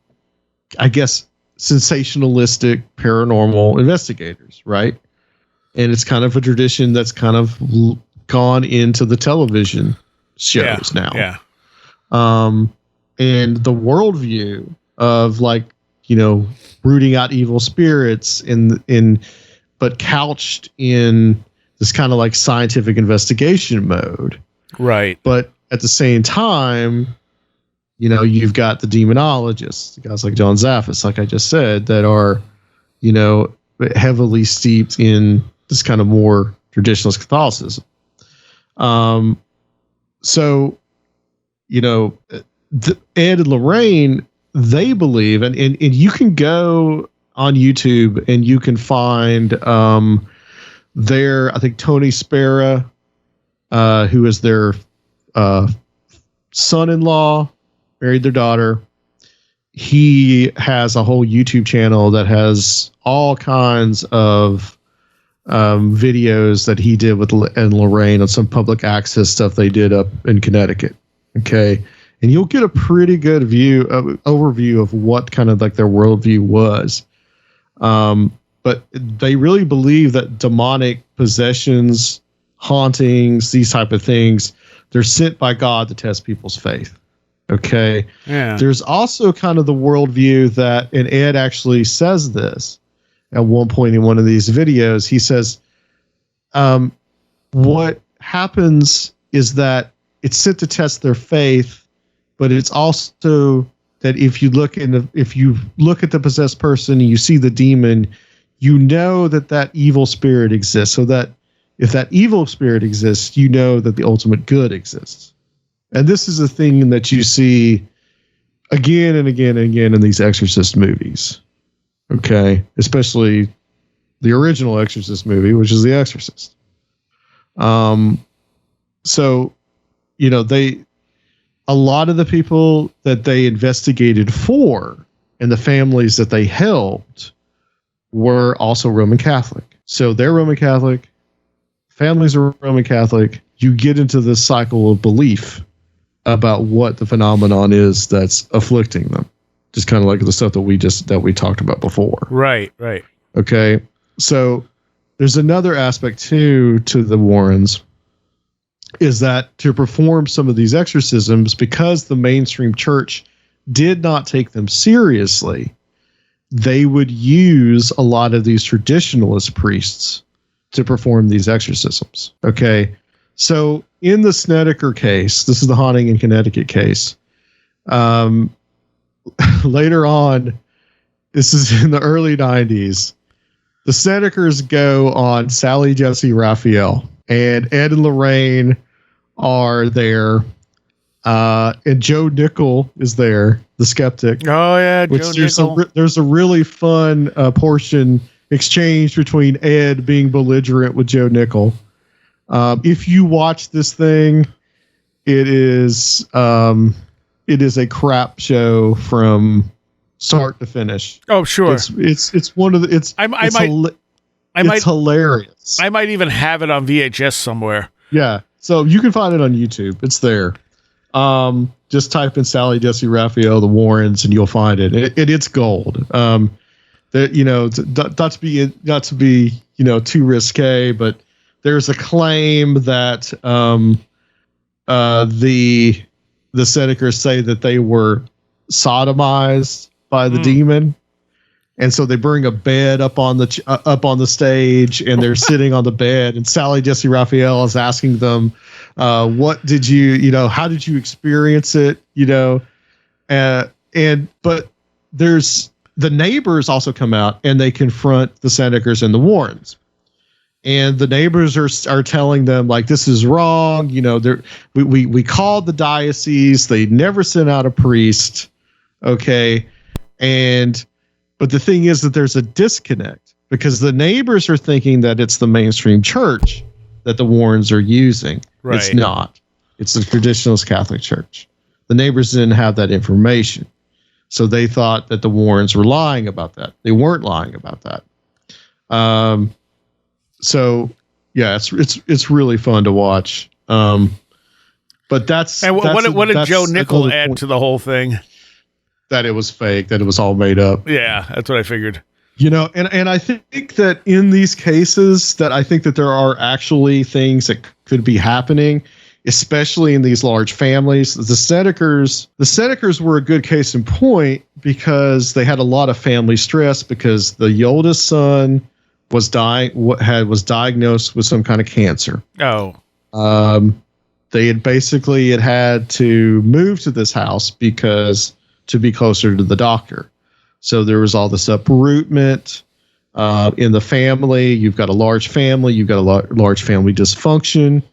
I guess, sensationalistic paranormal investigators, right? And it's kind of a tradition that's kind of gone into the television shows now. Yeah. And the worldview of like, rooting out evil spirits but couched in this kind of like scientific investigation mode. Right. But at the same time, you've got the demonologists, guys like John Zaffis, like I just said, that are, heavily steeped in this kind of more traditionalist Catholicism. So, Ed and Lorraine, they believe, and you can go on YouTube and you can find I think Tony Spera, who is their son-in-law, married their daughter. He has a whole YouTube channel that has all kinds of videos that he did with Ed and Lorraine on some public access stuff they did up in Connecticut. Okay. And you'll get a pretty good overview of what kind of like their worldview was. But they really believe that demonic possessions, hauntings, these type of things, they're sent by God to test people's faith. Okay. Yeah. There's also kind of the worldview that, and Ed actually says this at one point in one of these videos, he says, what happens is that it's sent to test their faith, but it's also that if you look at the possessed person and you see the demon, that evil spirit exists. So that if that evil spirit exists, that the ultimate good exists. And this is a thing that you see again and again and again in these Exorcist movies. Okay. Especially the original Exorcist movie, which is The Exorcist. So, a lot of the people that they investigated for and the families that they helped were also Roman Catholic. So they're Roman Catholic, families are Roman Catholic. You get into this cycle of belief about what the phenomenon is that's afflicting them. Just kind of like the stuff that we talked about before. Right. Okay. So there's another aspect too to the Warrens, is that to perform some of these exorcisms, because the mainstream church did not take them seriously, they would use a lot of these traditionalist priests to perform these exorcisms. Okay. So in the Snedeker case, this is the haunting in Connecticut case. Later on, this is in the early 90s, the Snedekers go on Sally Jessy Raphael, and Ed and Lorraine are there. And Joe Nickell is there, the skeptic. Oh, yeah, Joe Nickell. There's a really fun portion exchange between Ed being belligerent with Joe Nickell. If you watch this thing, it is a crap show from start to finish. Oh, sure. It's one of the it's hilarious. I might even have it on VHS somewhere. Yeah, so you can find it on YouTube. It's there. Just type in Sally Jessy Raphael, the Warrens, and you'll find it. It's gold. That, you know, not to be you know, too risque, but there's a claim that the Snedekers say that they were sodomized by the demon, and so they bring a bed up on the stage, and they're sitting on the bed, and Sally Jessy Raphael is asking them, what did you know, how did you experience it, you know, but there's the neighbors also come out and they confront the Snedekers and the Warrens. And the neighbors are telling them, like, this is wrong. You know, we called the diocese. They never sent out a priest. Okay. But the thing is that there's a disconnect, because the neighbors are thinking that it's the mainstream church that the Warrens are using. Right. It's not. It's the Traditionalist Catholic Church. The neighbors didn't have that information. So they thought that the Warrens were lying about that. They weren't lying about that. So yeah, it's really fun to watch. But what did Joe Nickell add to the whole thing? That it was fake, that it was all made up. Yeah, that's what I figured. You know, and I think that in these cases, that I think that there are actually things that could be happening, especially in these large families. The Snedekers were a good case in point, because they had a lot of family stress, because the oldest son was diagnosed with some kind of cancer. Oh. They had to move to this house to be closer to the doctor. So there was all this uprootment in the family. You've got a large family. You've got a large family dysfunction.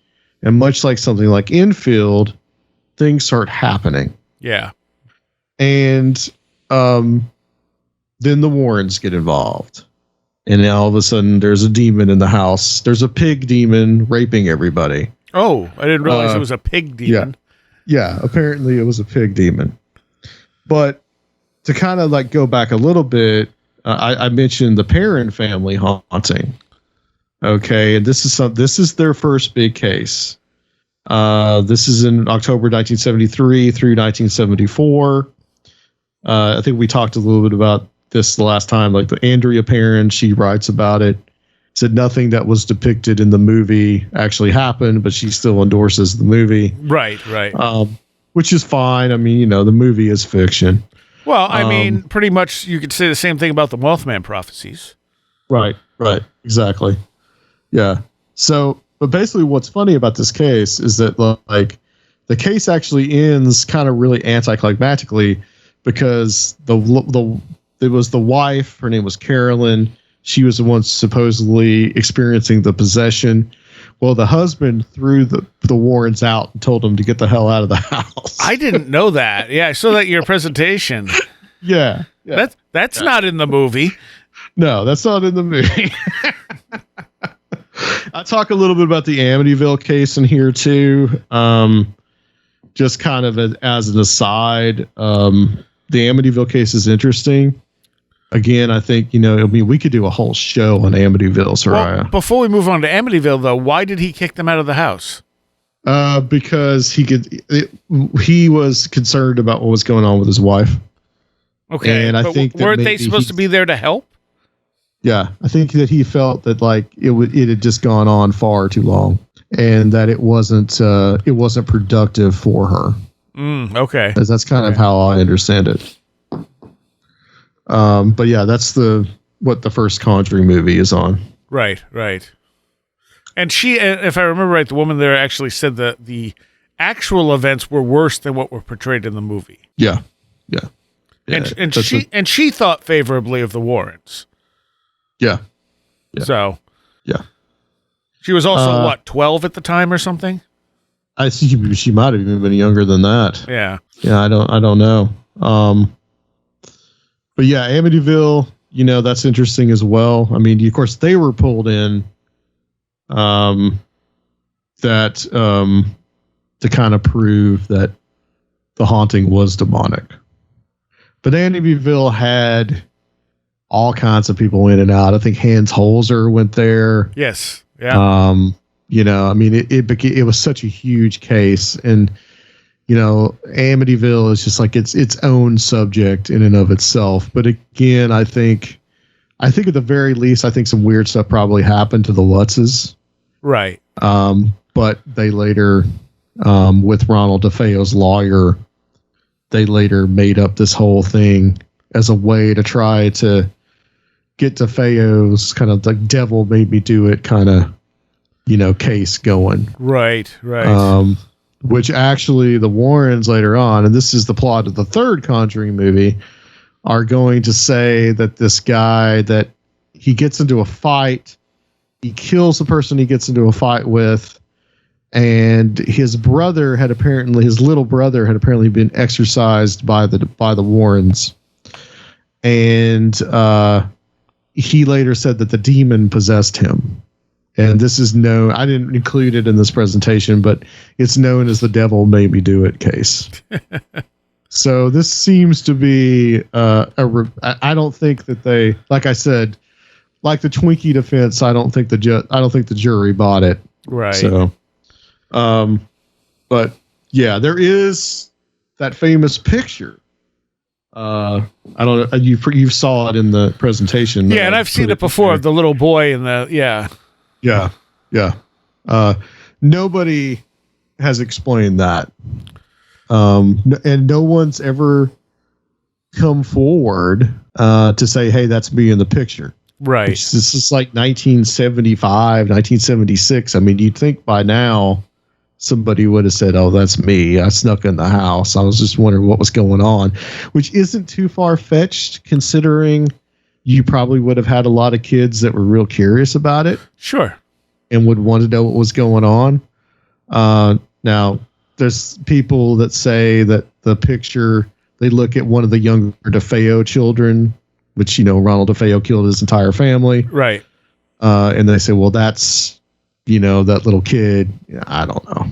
And much like something like Enfield, things start happening. Yeah. And then the Warrens get involved. And now all of a sudden there's a demon in the house. There's a pig demon raping everybody. Oh, I didn't realize it was a pig demon. Yeah, apparently it was a pig demon. But to kind of like go back a little bit, I mentioned the Perrin family haunting. Okay, and this is their first big case. This is in October 1973 through 1974. I think we talked a little bit about this the last time. Like, the Andrea Perrin, she writes about it. Said nothing that was depicted in the movie actually happened, but she still endorses the movie. Right. Which is fine. I mean, you know, the movie is fiction. Well, I mean, pretty much you could say the same thing about the Mothman prophecies. Right, exactly. Yeah. So, but basically what's funny about this case is that, like, the case actually ends kind of really anticlimactically, because it was the wife, her name was Carolyn. She was the one supposedly experiencing the possession. Well, the husband threw the Warrens out and told them to get the hell out of the house. I didn't know that. Yeah, I saw that in your presentation. Yeah. That's not in the movie. No, that's not in the movie. I talk a little bit about the Amityville case in here too. Just kind of as an aside, the Amityville case is interesting. Again, I think, you know, I mean, we could do a whole show on Amityville, Seriah. Well, before we move on to Amityville, though, why did he kick them out of the house? Because he was concerned about what was going on with his wife. Okay, and I think weren't they supposed to be there to help? Yeah, I think that he felt that, like, it had just gone on far too long, and that it wasn't productive for her. Okay, that's kind of how I understand it. But yeah, that's what the first Conjuring movie is on. Right. And she, if I remember right, the woman there actually said that the actual events were worse than what were portrayed in the movie. Yeah. And she thought favorably of the Warrens. Yeah. So. Yeah. She was also 12 at the time or something? I think she might have even been younger than that. Yeah. Yeah, I don't know. But yeah, Amityville, that's interesting as well. I mean, of course, they were pulled in to kind of prove that the haunting was demonic. But Amityville had all kinds of people in and out. I think Hans Holzer went there. Yes. Yeah. I mean, it was such a huge case, and Amityville is just like its own subject in and of itself. But again, I think at the very least, I think some weird stuff probably happened to the Lutzes. Right. But they later, with Ronald DeFeo's lawyer, they later made up this whole thing as a way to try to get DeFeo's kind of like devil made me do it kind of, case going. Right. Which actually the Warrens later on, and this is the plot of the third Conjuring movie, are going to say that this guy, that he gets into a fight, he kills the person he gets into a fight with, and his little brother had apparently been exorcised by the Warrens. And he later said that the demon possessed him. And this is known, I didn't include it in this presentation, but it's known as the devil made me do it case. So this seems to be I don't think that they, like I said, like the Twinkie defense, I don't think the jury bought it. Right. So, but yeah, there is that famous picture. I don't know. You saw it in the presentation. Yeah, and I've seen it before of the little boy and Yeah. Nobody has explained that. And no one's ever come forward to say, hey, that's me in the picture. Right. This is like 1975, 1976. I mean, you'd think by now somebody would have said, oh, that's me. I snuck in the house. I was just wondering what was going on, which isn't too far-fetched considering you probably would have had a lot of kids that were real curious about it. Sure. And would want to know what was going on. Now, there's people that say that the picture, they look at one of the younger DeFeo children, which, Ronald DeFeo killed his entire family. Right. And they say, well, that's, that little kid. I don't know.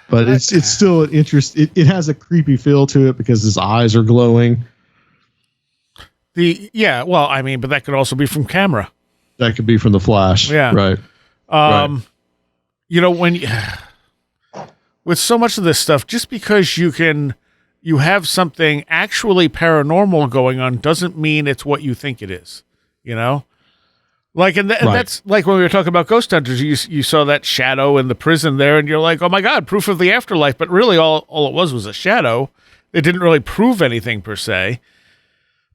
But it's still an interest. It has a creepy feel to it because his eyes are glowing. But that could also be from camera. That could be from the flash. Yeah. Right. When with so much of this stuff, just because you have something actually paranormal going on doesn't mean it's what you think it is, Like, and that's like when we were talking about ghost hunters, you saw that shadow in the prison there and you're like, oh my God, proof of the afterlife. But really all it was a shadow. It didn't really prove anything per se.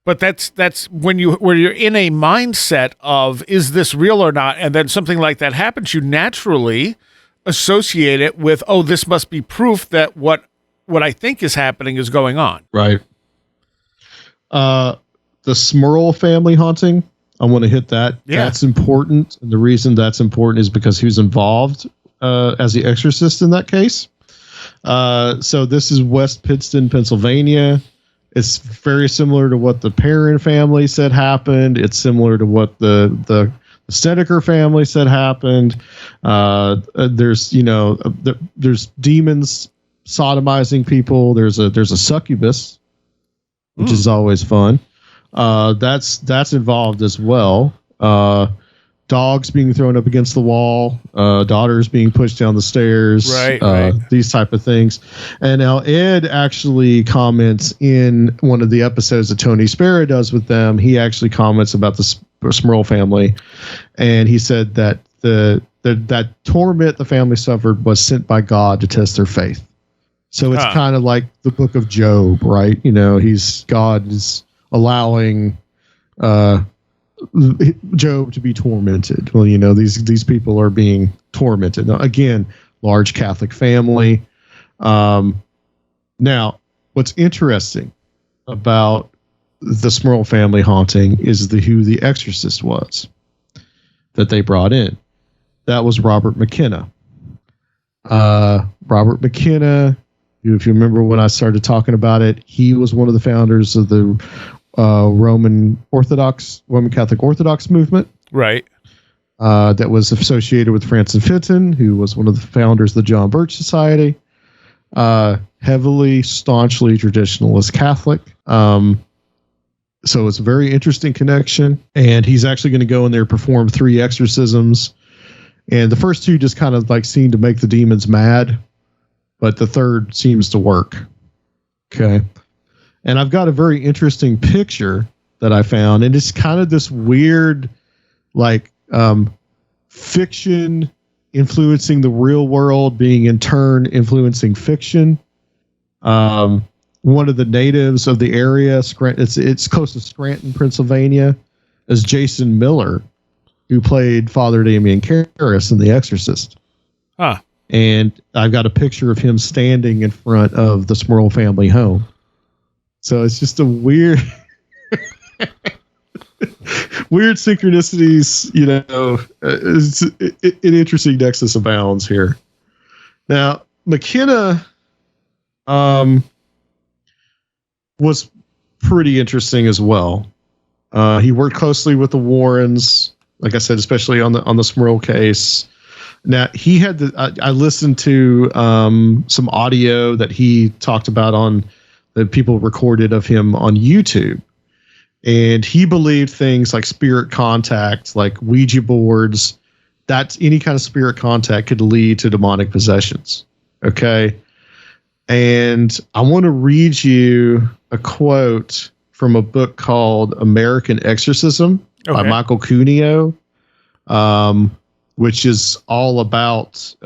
But that's when you're in a mindset of, is this real or not? And then something like that happens, you naturally associate it with, oh, this must be proof that what I think is happening is going on. Right. The Smurl family haunting, I want to hit that. Yeah. That's important. And the reason that's important is because who's involved as the exorcist in that case. So this is West Pittston, Pennsylvania. It's very similar to what the Perrin family said happened. It's similar to what the Snedeker family said happened. There's there's demons sodomizing people. There's a succubus, which is always fun. That's involved as well. Dogs being thrown up against the wall, daughters being pushed down the stairs, right. These type of things. And now Ed actually comments in one of the episodes that Tony Spera does with them. He actually comments about the Smurl family, and he said that that torment the family suffered was sent by God to test their faith. So it's kind of like the Book of Job, right? God is allowing Job to be tormented. Well, these people are being tormented. Now, again, large Catholic family. Now, what's interesting about the Smurl family haunting is who the exorcist was that they brought in. That was Robert McKenna. Robert McKenna, if you remember when I started talking about it, he was one of the founders of the Roman Catholic Orthodox movement. Right. That was associated with Francis Fenton, who was one of the founders of the John Birch Society. Heavily, staunchly traditionalist Catholic. So it's a very interesting connection. And he's actually going to go in there and perform 3 exorcisms. And the first 2 just kind of like seem to make the demons mad, but the third seems to work. Okay. And I've got a very interesting picture that I found, and it's kind of this weird, like, fiction influencing the real world, being in turn influencing fiction. One of the natives of the area, it's close to Scranton, Pennsylvania, is Jason Miller, who played Father Damien Karras in The Exorcist. Huh. And I've got a picture of him standing in front of the Smurl family home. So it's just a weird synchronicities, it's an interesting nexus abounds here. Now, McKenna was pretty interesting as well. He worked closely with the Warrens, like I said, especially on the Smurl case. Now, he had I listened to some audio that he talked about that people recorded of him on YouTube. And he believed things like spirit contact, like Ouija boards, that any kind of spirit contact could lead to demonic possessions. Okay. And I want to read you a quote from a book called American Exorcism by Michael Cuneo, which is all about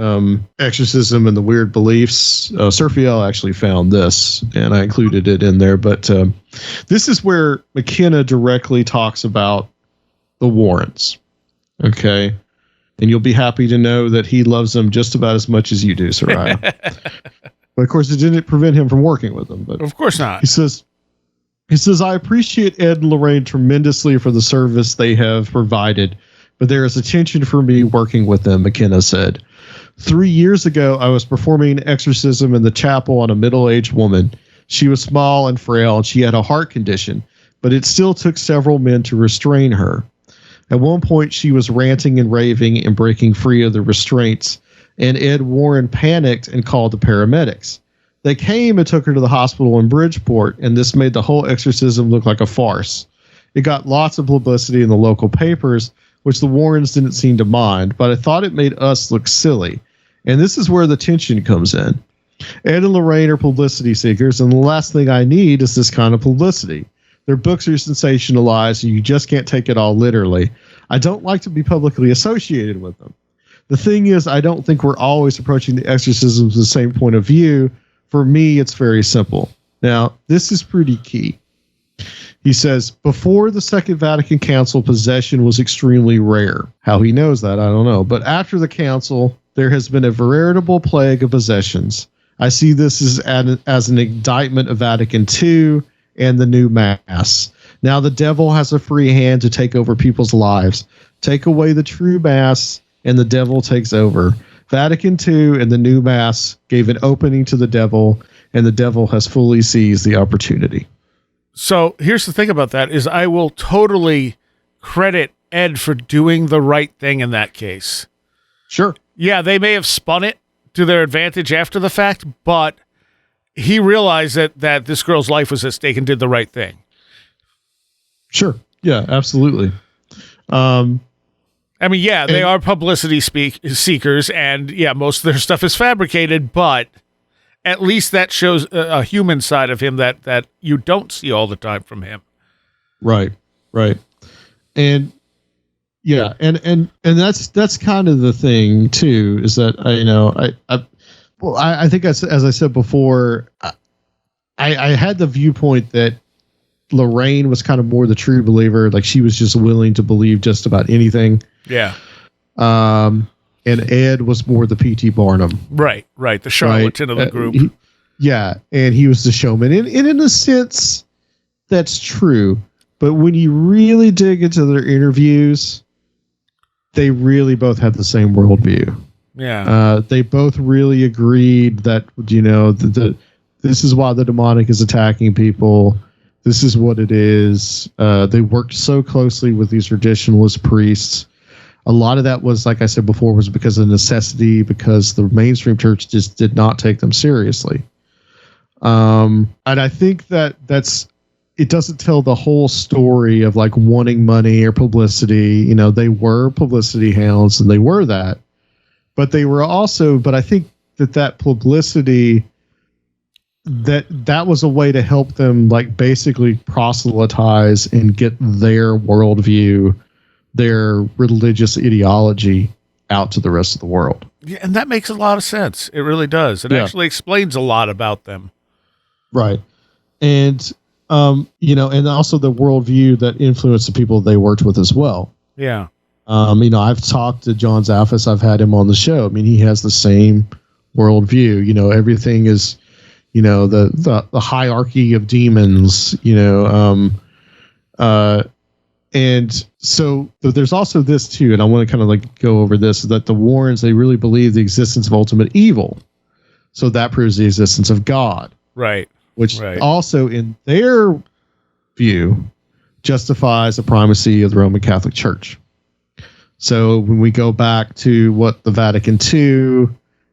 exorcism and the weird beliefs. Raphael actually found this, and I included it in there. But this is where McKenna directly talks about the Warrens. Okay. And you'll be happy to know that he loves them just about as much as you do, Seriah. But of course, it didn't prevent him from working with them. But of course not. He says, I appreciate Ed and Lorraine tremendously for the service they have provided, but there is a tension for me working with them, McKenna said. 3 years ago, I was performing an exorcism in the chapel on a middle-aged woman. She was small and frail, and she had a heart condition, but it still took several men to restrain her. At one point, she was ranting and raving and breaking free of the restraints, and Ed Warren panicked and called the paramedics. They came and took her to the hospital in Bridgeport, and this made the whole exorcism look like a farce. It got lots of publicity in the local papers, which the Warrens didn't seem to mind, but I thought it made us look silly. And this is where the tension comes in. Ed and Lorraine are publicity seekers, and the last thing I need is this kind of publicity. Their books are sensationalized, and you just can't take it all literally. I don't like to be publicly associated with them. The thing is, I don't think we're always approaching the exorcisms from the same point of view. For me, it's very simple. Now, this is pretty key. He says, before the Second Vatican Council, possession was extremely rare. How he knows that, I don't know. But after the council, there has been a veritable plague of possessions. I see this as an indictment of Vatican II and the new Mass. Now the devil has a free hand to take over people's lives. Take away the true Mass, and the devil takes over. Vatican II and the new Mass gave an opening to the devil, and the devil has fully seized the opportunity. So here's the thing about that is I will totally credit Ed for doing the right thing in that case. Sure. Yeah, they may have spun it to their advantage after the fact, but he realized that this girl's life was at stake and did the right thing. Sure. Yeah, absolutely. I mean, yeah, they are publicity seekers, and yeah, most of their stuff is fabricated, but at least that shows a human side of him that you don't see all the time from him. Right. And yeah, and that's kind of the thing too, is that I think as I said before, I had the viewpoint that Lorraine was kind of more the true believer. Like she was just willing to believe just about anything. Yeah. And Ed was more the P.T. Barnum. Right. The charlatan of the group. And he was the showman. And in a sense, that's true. But when you really dig into their interviews, they really both had the same worldview. Yeah. They both really agreed that, this is why the demonic is attacking people. This is what it is. They worked so closely with these traditionalist priests. A lot of that was, like I said before, was because of necessity, because the mainstream church just did not take them seriously. And I think it doesn't tell the whole story of like wanting money or publicity. They were publicity hounds and they were that, but they were also, but I think that publicity, that was a way to help them like basically proselytize and get their worldview, their religious ideology out to the rest of the world. Yeah, and that makes a lot of sense. It really does. It actually explains a lot about them. Right. And, and also the worldview that influenced the people they worked with as well. Yeah. I've talked to John Zaffis. I've had him on the show. I mean, he has the same worldview. Everything is, the hierarchy of demons, and so there's also this too, and I want to kind of like go over this, that the Warrens, they really believe the existence of ultimate evil. So that proves the existence of God. Right. Which also in their view justifies the primacy of the Roman Catholic Church. So when we go back to what the Vatican II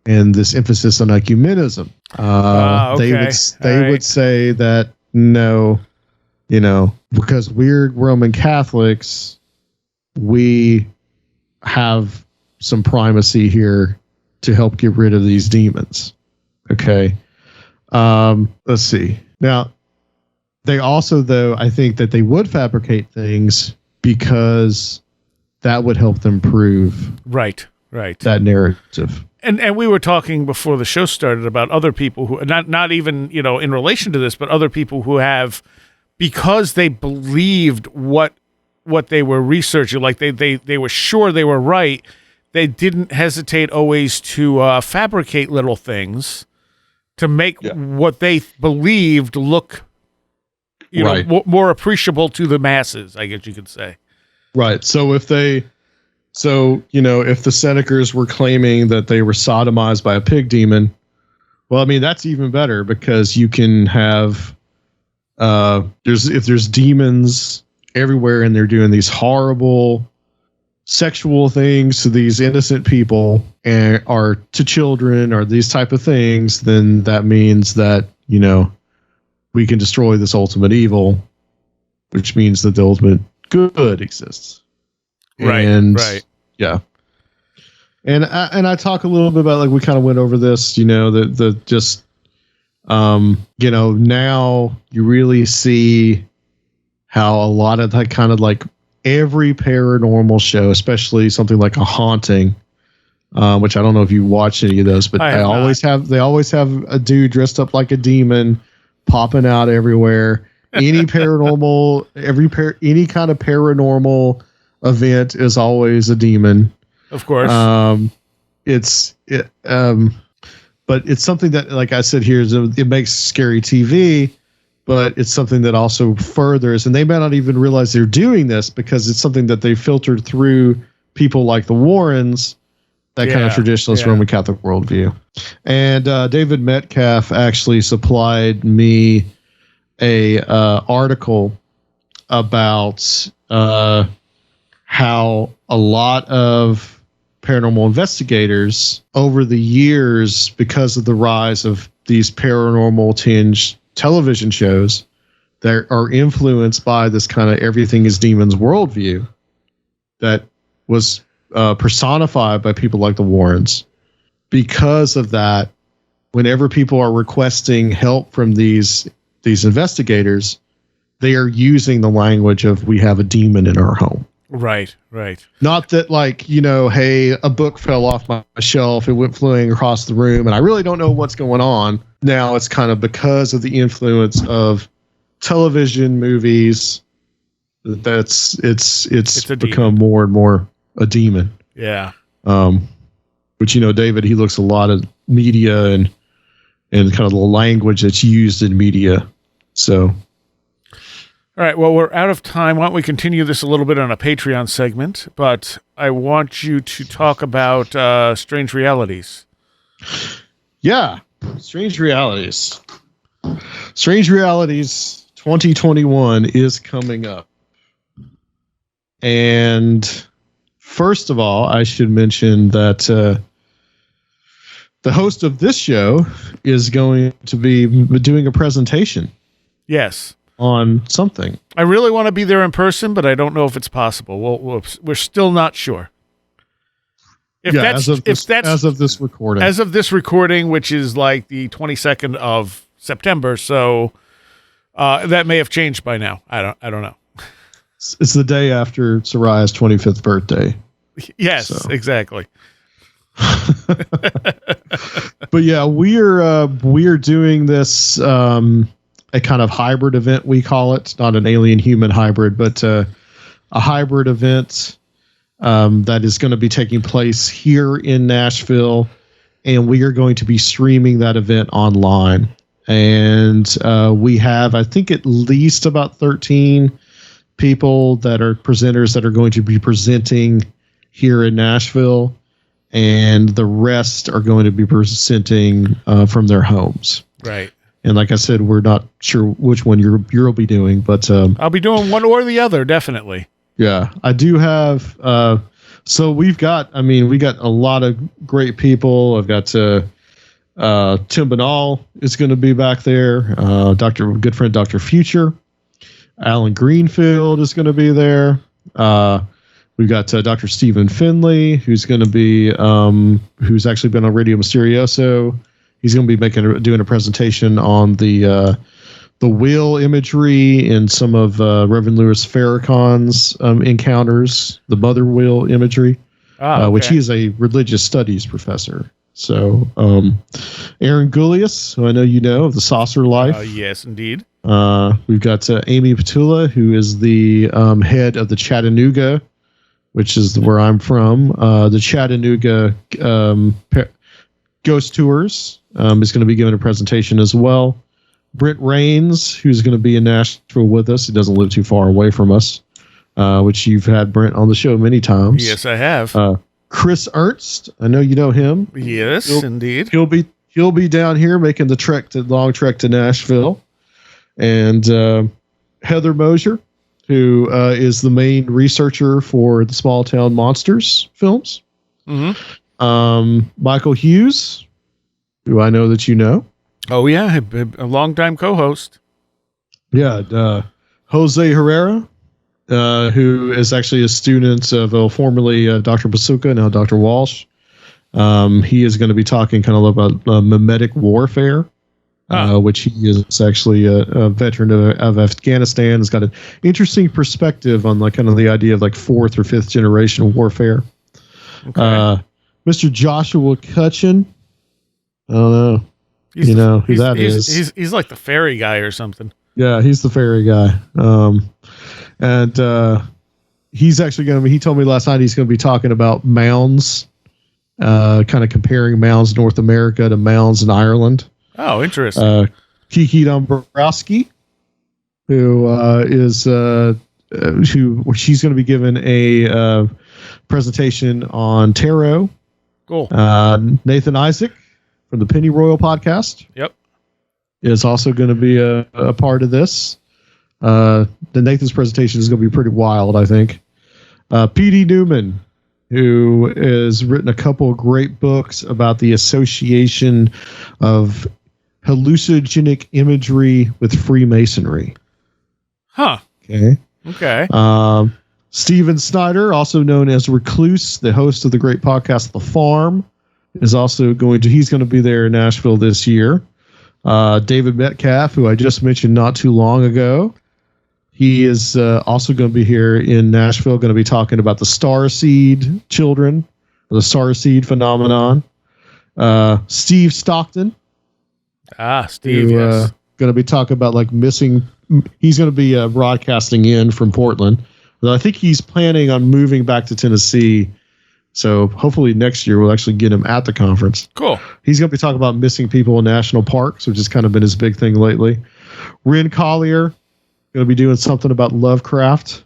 and this emphasis on ecumenism, they would say that no, because we're Roman Catholics, we have some primacy here to help get rid of these demons. Okay. Let's see. Now, they also, though, I think that they would fabricate things because that would help them prove that narrative. And we were talking before the show started about other people who, not even, in relation to this, but other people who have, because they believed what they were researching, like they were sure they were right, they didn't hesitate always to fabricate little things to make what they believed look, more appreciable to the masses, I guess you could say. Right. So if the Snedekers were claiming that they were sodomized by a pig demon, well, I mean, that's even better because you can have, if there's demons everywhere and they're doing these horrible sexual things to these innocent people or to children or these type of things, then that means that, we can destroy this ultimate evil, which means that the ultimate good exists. Right. Yeah. And I talk a little bit about, like, we kind of went over this, now you really see how a lot of that kind of like every paranormal show, especially something like a haunting, which I don't know if you watch any of those, but they always have a dude dressed up like a demon popping out everywhere. Any paranormal, any kind of paranormal event is always a demon. Of course. But it's something that, like I said here, it makes scary TV, but it's something that also furthers, and they may not even realize they're doing this because it's something that they filtered through people like the Warrens, that kind of traditionalist Roman Catholic worldview. And David Metcalf actually supplied me a article about how a lot of paranormal investigators over the years, because of the rise of these paranormal tinged television shows that are influenced by this kind of everything is demons worldview that was personified by people like the Warrens. Because of that, whenever people are requesting help from these investigators, they are using the language of, we have a demon in our home. Right. Not that, like, hey, a book fell off my shelf, it went flying across the room, and I really don't know what's going on. Now it's kind of because of the influence of television, movies. It's become demon. more and more a demon. Yeah. But David, he looks a lot at media and kind of the language that's used in media. So. All right, well, we're out of time. Why don't we continue this a little bit on a Patreon segment? But I want you to talk about Strange Realities. Yeah, Strange Realities. Strange Realities 2021 is coming up. And first of all, I should mention that the host of this show is going to be doing a presentation. Yes. On something. I really want to be there in person, but I don't know if it's possible. We're still not sure. As of this recording. As of this recording, which is like the 22nd of September, so that may have changed by now. I don't know. It's the day after Seriah's 25th birthday. Yes, so. Exactly. But yeah, we're doing this a kind of hybrid event, we call it. Not an alien human hybrid, but a hybrid event that is going to be taking place here in Nashville, and we are going to be streaming that event online. And we have, I think, at least about 13 people that are presenters that are going to be presenting here in Nashville, and the rest are going to be presenting from their homes. Right. And like I said, we're not sure which one you'll be doing, but I'll be doing one or the other, definitely. Yeah, I do have. So we got a lot of great people. I've got Tim Banal is going to be back there. Good friend Dr. Future, Alan Greenfield is going to be there. We've got Dr. Stephen Finley, who's going to be who's actually been on Radio Mysterioso. He's going to be doing a presentation on the wheel imagery in some of Reverend Louis Farrakhan's encounters, the mother wheel imagery, which he is a religious studies professor. So Aaron Gullius, who I know you know, of the Saucer Life. Yes, indeed. We've got Amy Petula, who is the head of the Chattanooga, which is where I'm from. The Chattanooga Ghost Tours is going to be giving a presentation as well. Brent Rains, who's going to be in Nashville with us. He doesn't live too far away from us, which you've had Brent on the show many times. Yes, I have. Chris Ernst, I know you know him. Yes, indeed. He'll be down here making the long trek to Nashville. And Heather Mosier, who is the main researcher for the Small Town Monsters films. Mm-hmm. Michael Hughes, who I know that you know. Oh, yeah, a longtime co-host. Yeah, Jose Herrera, who is actually a student of formerly Dr. Basuka, now Dr. Walsh. He is going to be talking kind of about mimetic warfare, which he is actually a veteran of Afghanistan. Has got an interesting perspective on kind of the idea of fourth or fifth generation warfare. Okay. Mr. Joshua Cutchin, I don't know. You know who that is. He's like the fairy guy or something. Yeah, he's the fairy guy. And he's actually going to be, he told me last night he's going to be talking about mounds, kind of comparing mounds in North America to mounds in Ireland. Oh, interesting. Kiki Dombrowski, who she's going to be given a presentation on tarot. Cool. Nathan Isaac from the Penny Royal podcast. Yep. Is also going to be a part of this. The Nathan's presentation is going to be pretty wild, I think. P.D. Newman, who has written a couple of great books about the association of hallucinogenic imagery with Freemasonry. Huh. Okay. Steven Snyder, also known as Recluse, the host of the great podcast The Farm, is also he's going to be there in Nashville this year. David Metcalf, who I just mentioned not too long ago, he is also going to be here in Nashville, going to be talking about the starseed children, the starseed phenomenon. Steve Stockton. Steve, yes. Going to be talking about missing he's going to be broadcasting in from Portland. Although I think he's planning on moving back to Tennessee. So hopefully next year we'll actually get him at the conference. Cool. He's going to be talking about missing people in national parks, which has kind of been his big thing lately. Ren Collier going to be doing something about Lovecraft.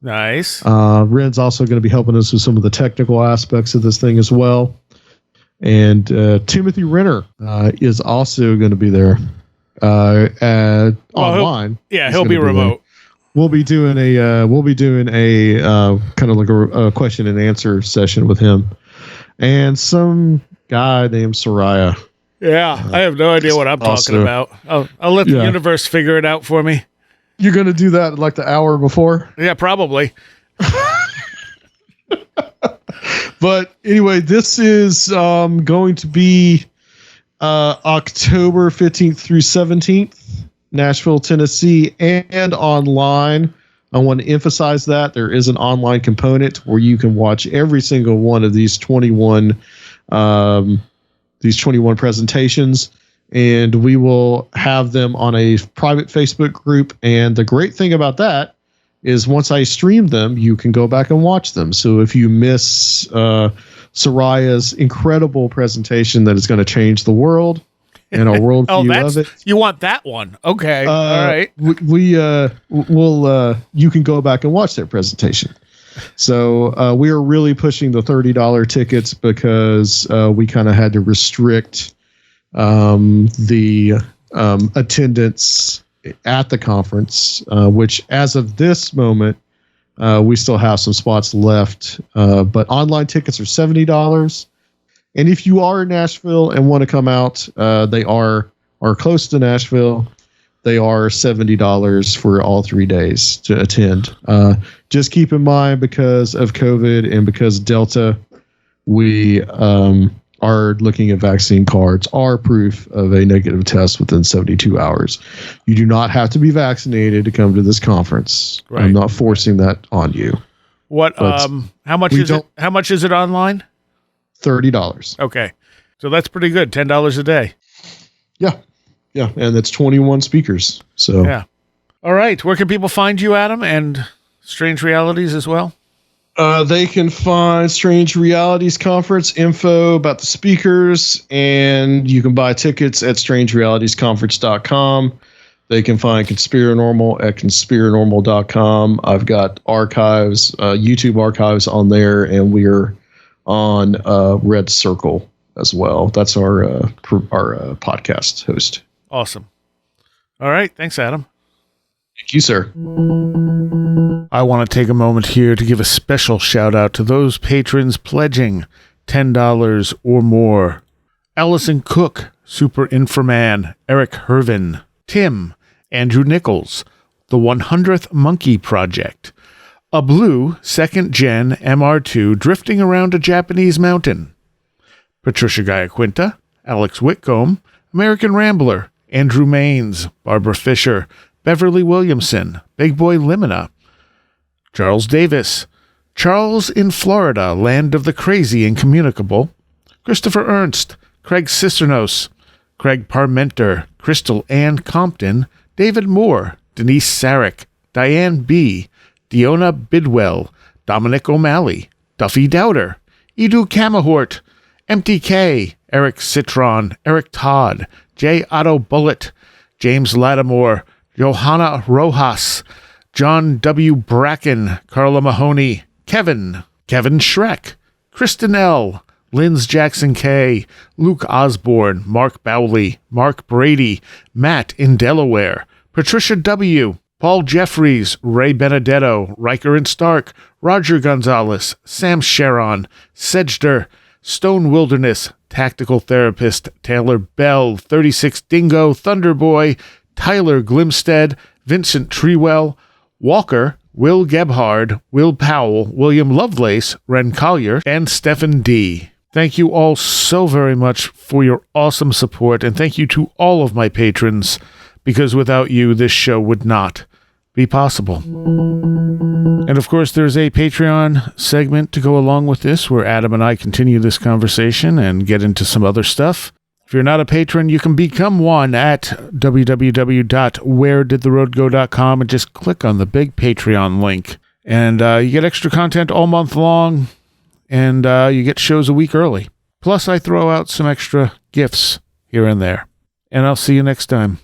Nice. Ren's also going to be helping us with some of the technical aspects of this thing as well. And Timothy Renner is also going to be there online. He'll be remote. We'll be doing a kind of like a question and answer session with him, and some guy named Seriah. Yeah, I have no idea what I'm talking about. I'll let the universe figure it out for me. You're going to do that like the hour before? Yeah, probably. But anyway, this is going to be October 15th through 17th. Nashville, Tennessee, and online. I want to emphasize that there is an online component where you can watch every single one of these 21 presentations, and we will have them on a private Facebook group. And the great thing about that is once I stream them, you can go back and watch them. So if you miss Seriah's incredible presentation that is going to change the world, and our worldview of it. You want that one? Okay, all right. You can go back and watch their presentation. So we are really pushing the $30 tickets because we kind of had to restrict the attendance at the conference, which as of this moment, we still have some spots left. But online tickets are $70. And if you are in Nashville and want to come out, they are close to Nashville. They are $70 for all 3 days to attend. Just keep in mind, because of COVID and because Delta, we are looking at vaccine cards are proof of a negative test within 72 hours. You do not have to be vaccinated to come to this conference. Right. I'm not forcing that on you. What? How much is it? How much is it online? $30. Okay. So that's pretty good. $10 a day. Yeah. Yeah. And that's 21 speakers. So, yeah. All right. Where can people find you, Adam, and Strange Realities as well? They can find Strange Realities Conference info about the speakers, and you can buy tickets at strangerealitiesconference.com. They can find Conspiranormal at conspiranormal.com. I've got archives, YouTube archives on there, and we're on Red Circle as well. That's our podcast host. Awesome. All right. Thanks, Adam. Thank you, sir. I want to take a moment here to give a special shout out to those patrons pledging $10 or more. Allison Cook, Super Inframan, Eric Hervin, Tim, Andrew Nichols, The 100th Monkey Project, a blue 2nd Gen MR2 drifting around a Japanese mountain, Patricia Giaquinta, Alex Whitcomb, American Rambler, Andrew Maines, Barbara Fisher, Beverly Williamson, Big Boy Limina, Charles Davis, Charles in Florida, Land of the Crazy Incommunicable, Christopher Ernst, Craig Cicernos, Craig Parmenter, Crystal Ann Compton, David Moore, Denise Sarek, Diane B., Diona Bidwell, Dominic O'Malley, Duffy Dowder, Edu Camahort, MTK, Eric Citron, Eric Todd, J. Otto Bullitt, James Lattimore, Johanna Rojas, John W. Bracken, Carla Mahoney, Kevin Schreck, Kristen L., Linz Jackson K., Luke Osborne, Mark Bowley, Mark Brady, Matt in Delaware, Patricia W., Paul Jeffries, Ray Benedetto, Riker and Stark, Roger Gonzalez, Sam Sharon, Sedgder, Stone Wilderness, Tactical Therapist, Taylor Bell, 36 Dingo, Thunderboy, Tyler Glimstead, Vincent Trewell, Walker, Will Gebhard, Will Powell, William Lovelace, Ren Collier, and Stephen D. Thank you all so very much for your awesome support, and thank you to all of my patrons, because without you, this show would not be possible. And of course, there's a Patreon segment to go along with this, where Adam and I continue this conversation and get into some other stuff. If you're not a patron, you can become one at www.wheredidtheroadgo.com and just click on the big Patreon link. And you get extra content all month long, and you get shows a week early. Plus, I throw out some extra gifts here and there. And I'll see you next time.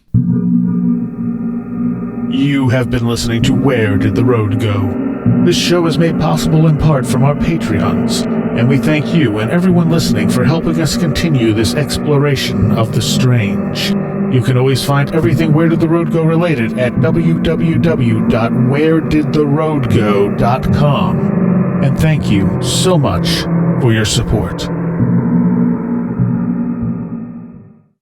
You have been listening to Where Did the Road Go? This show is made possible in part from our Patreons, and we thank you and everyone listening for helping us continue this exploration of the strange. You can always find everything Where Did the Road Go related at www.wheredidtheroadgo.com. And thank you so much for your support.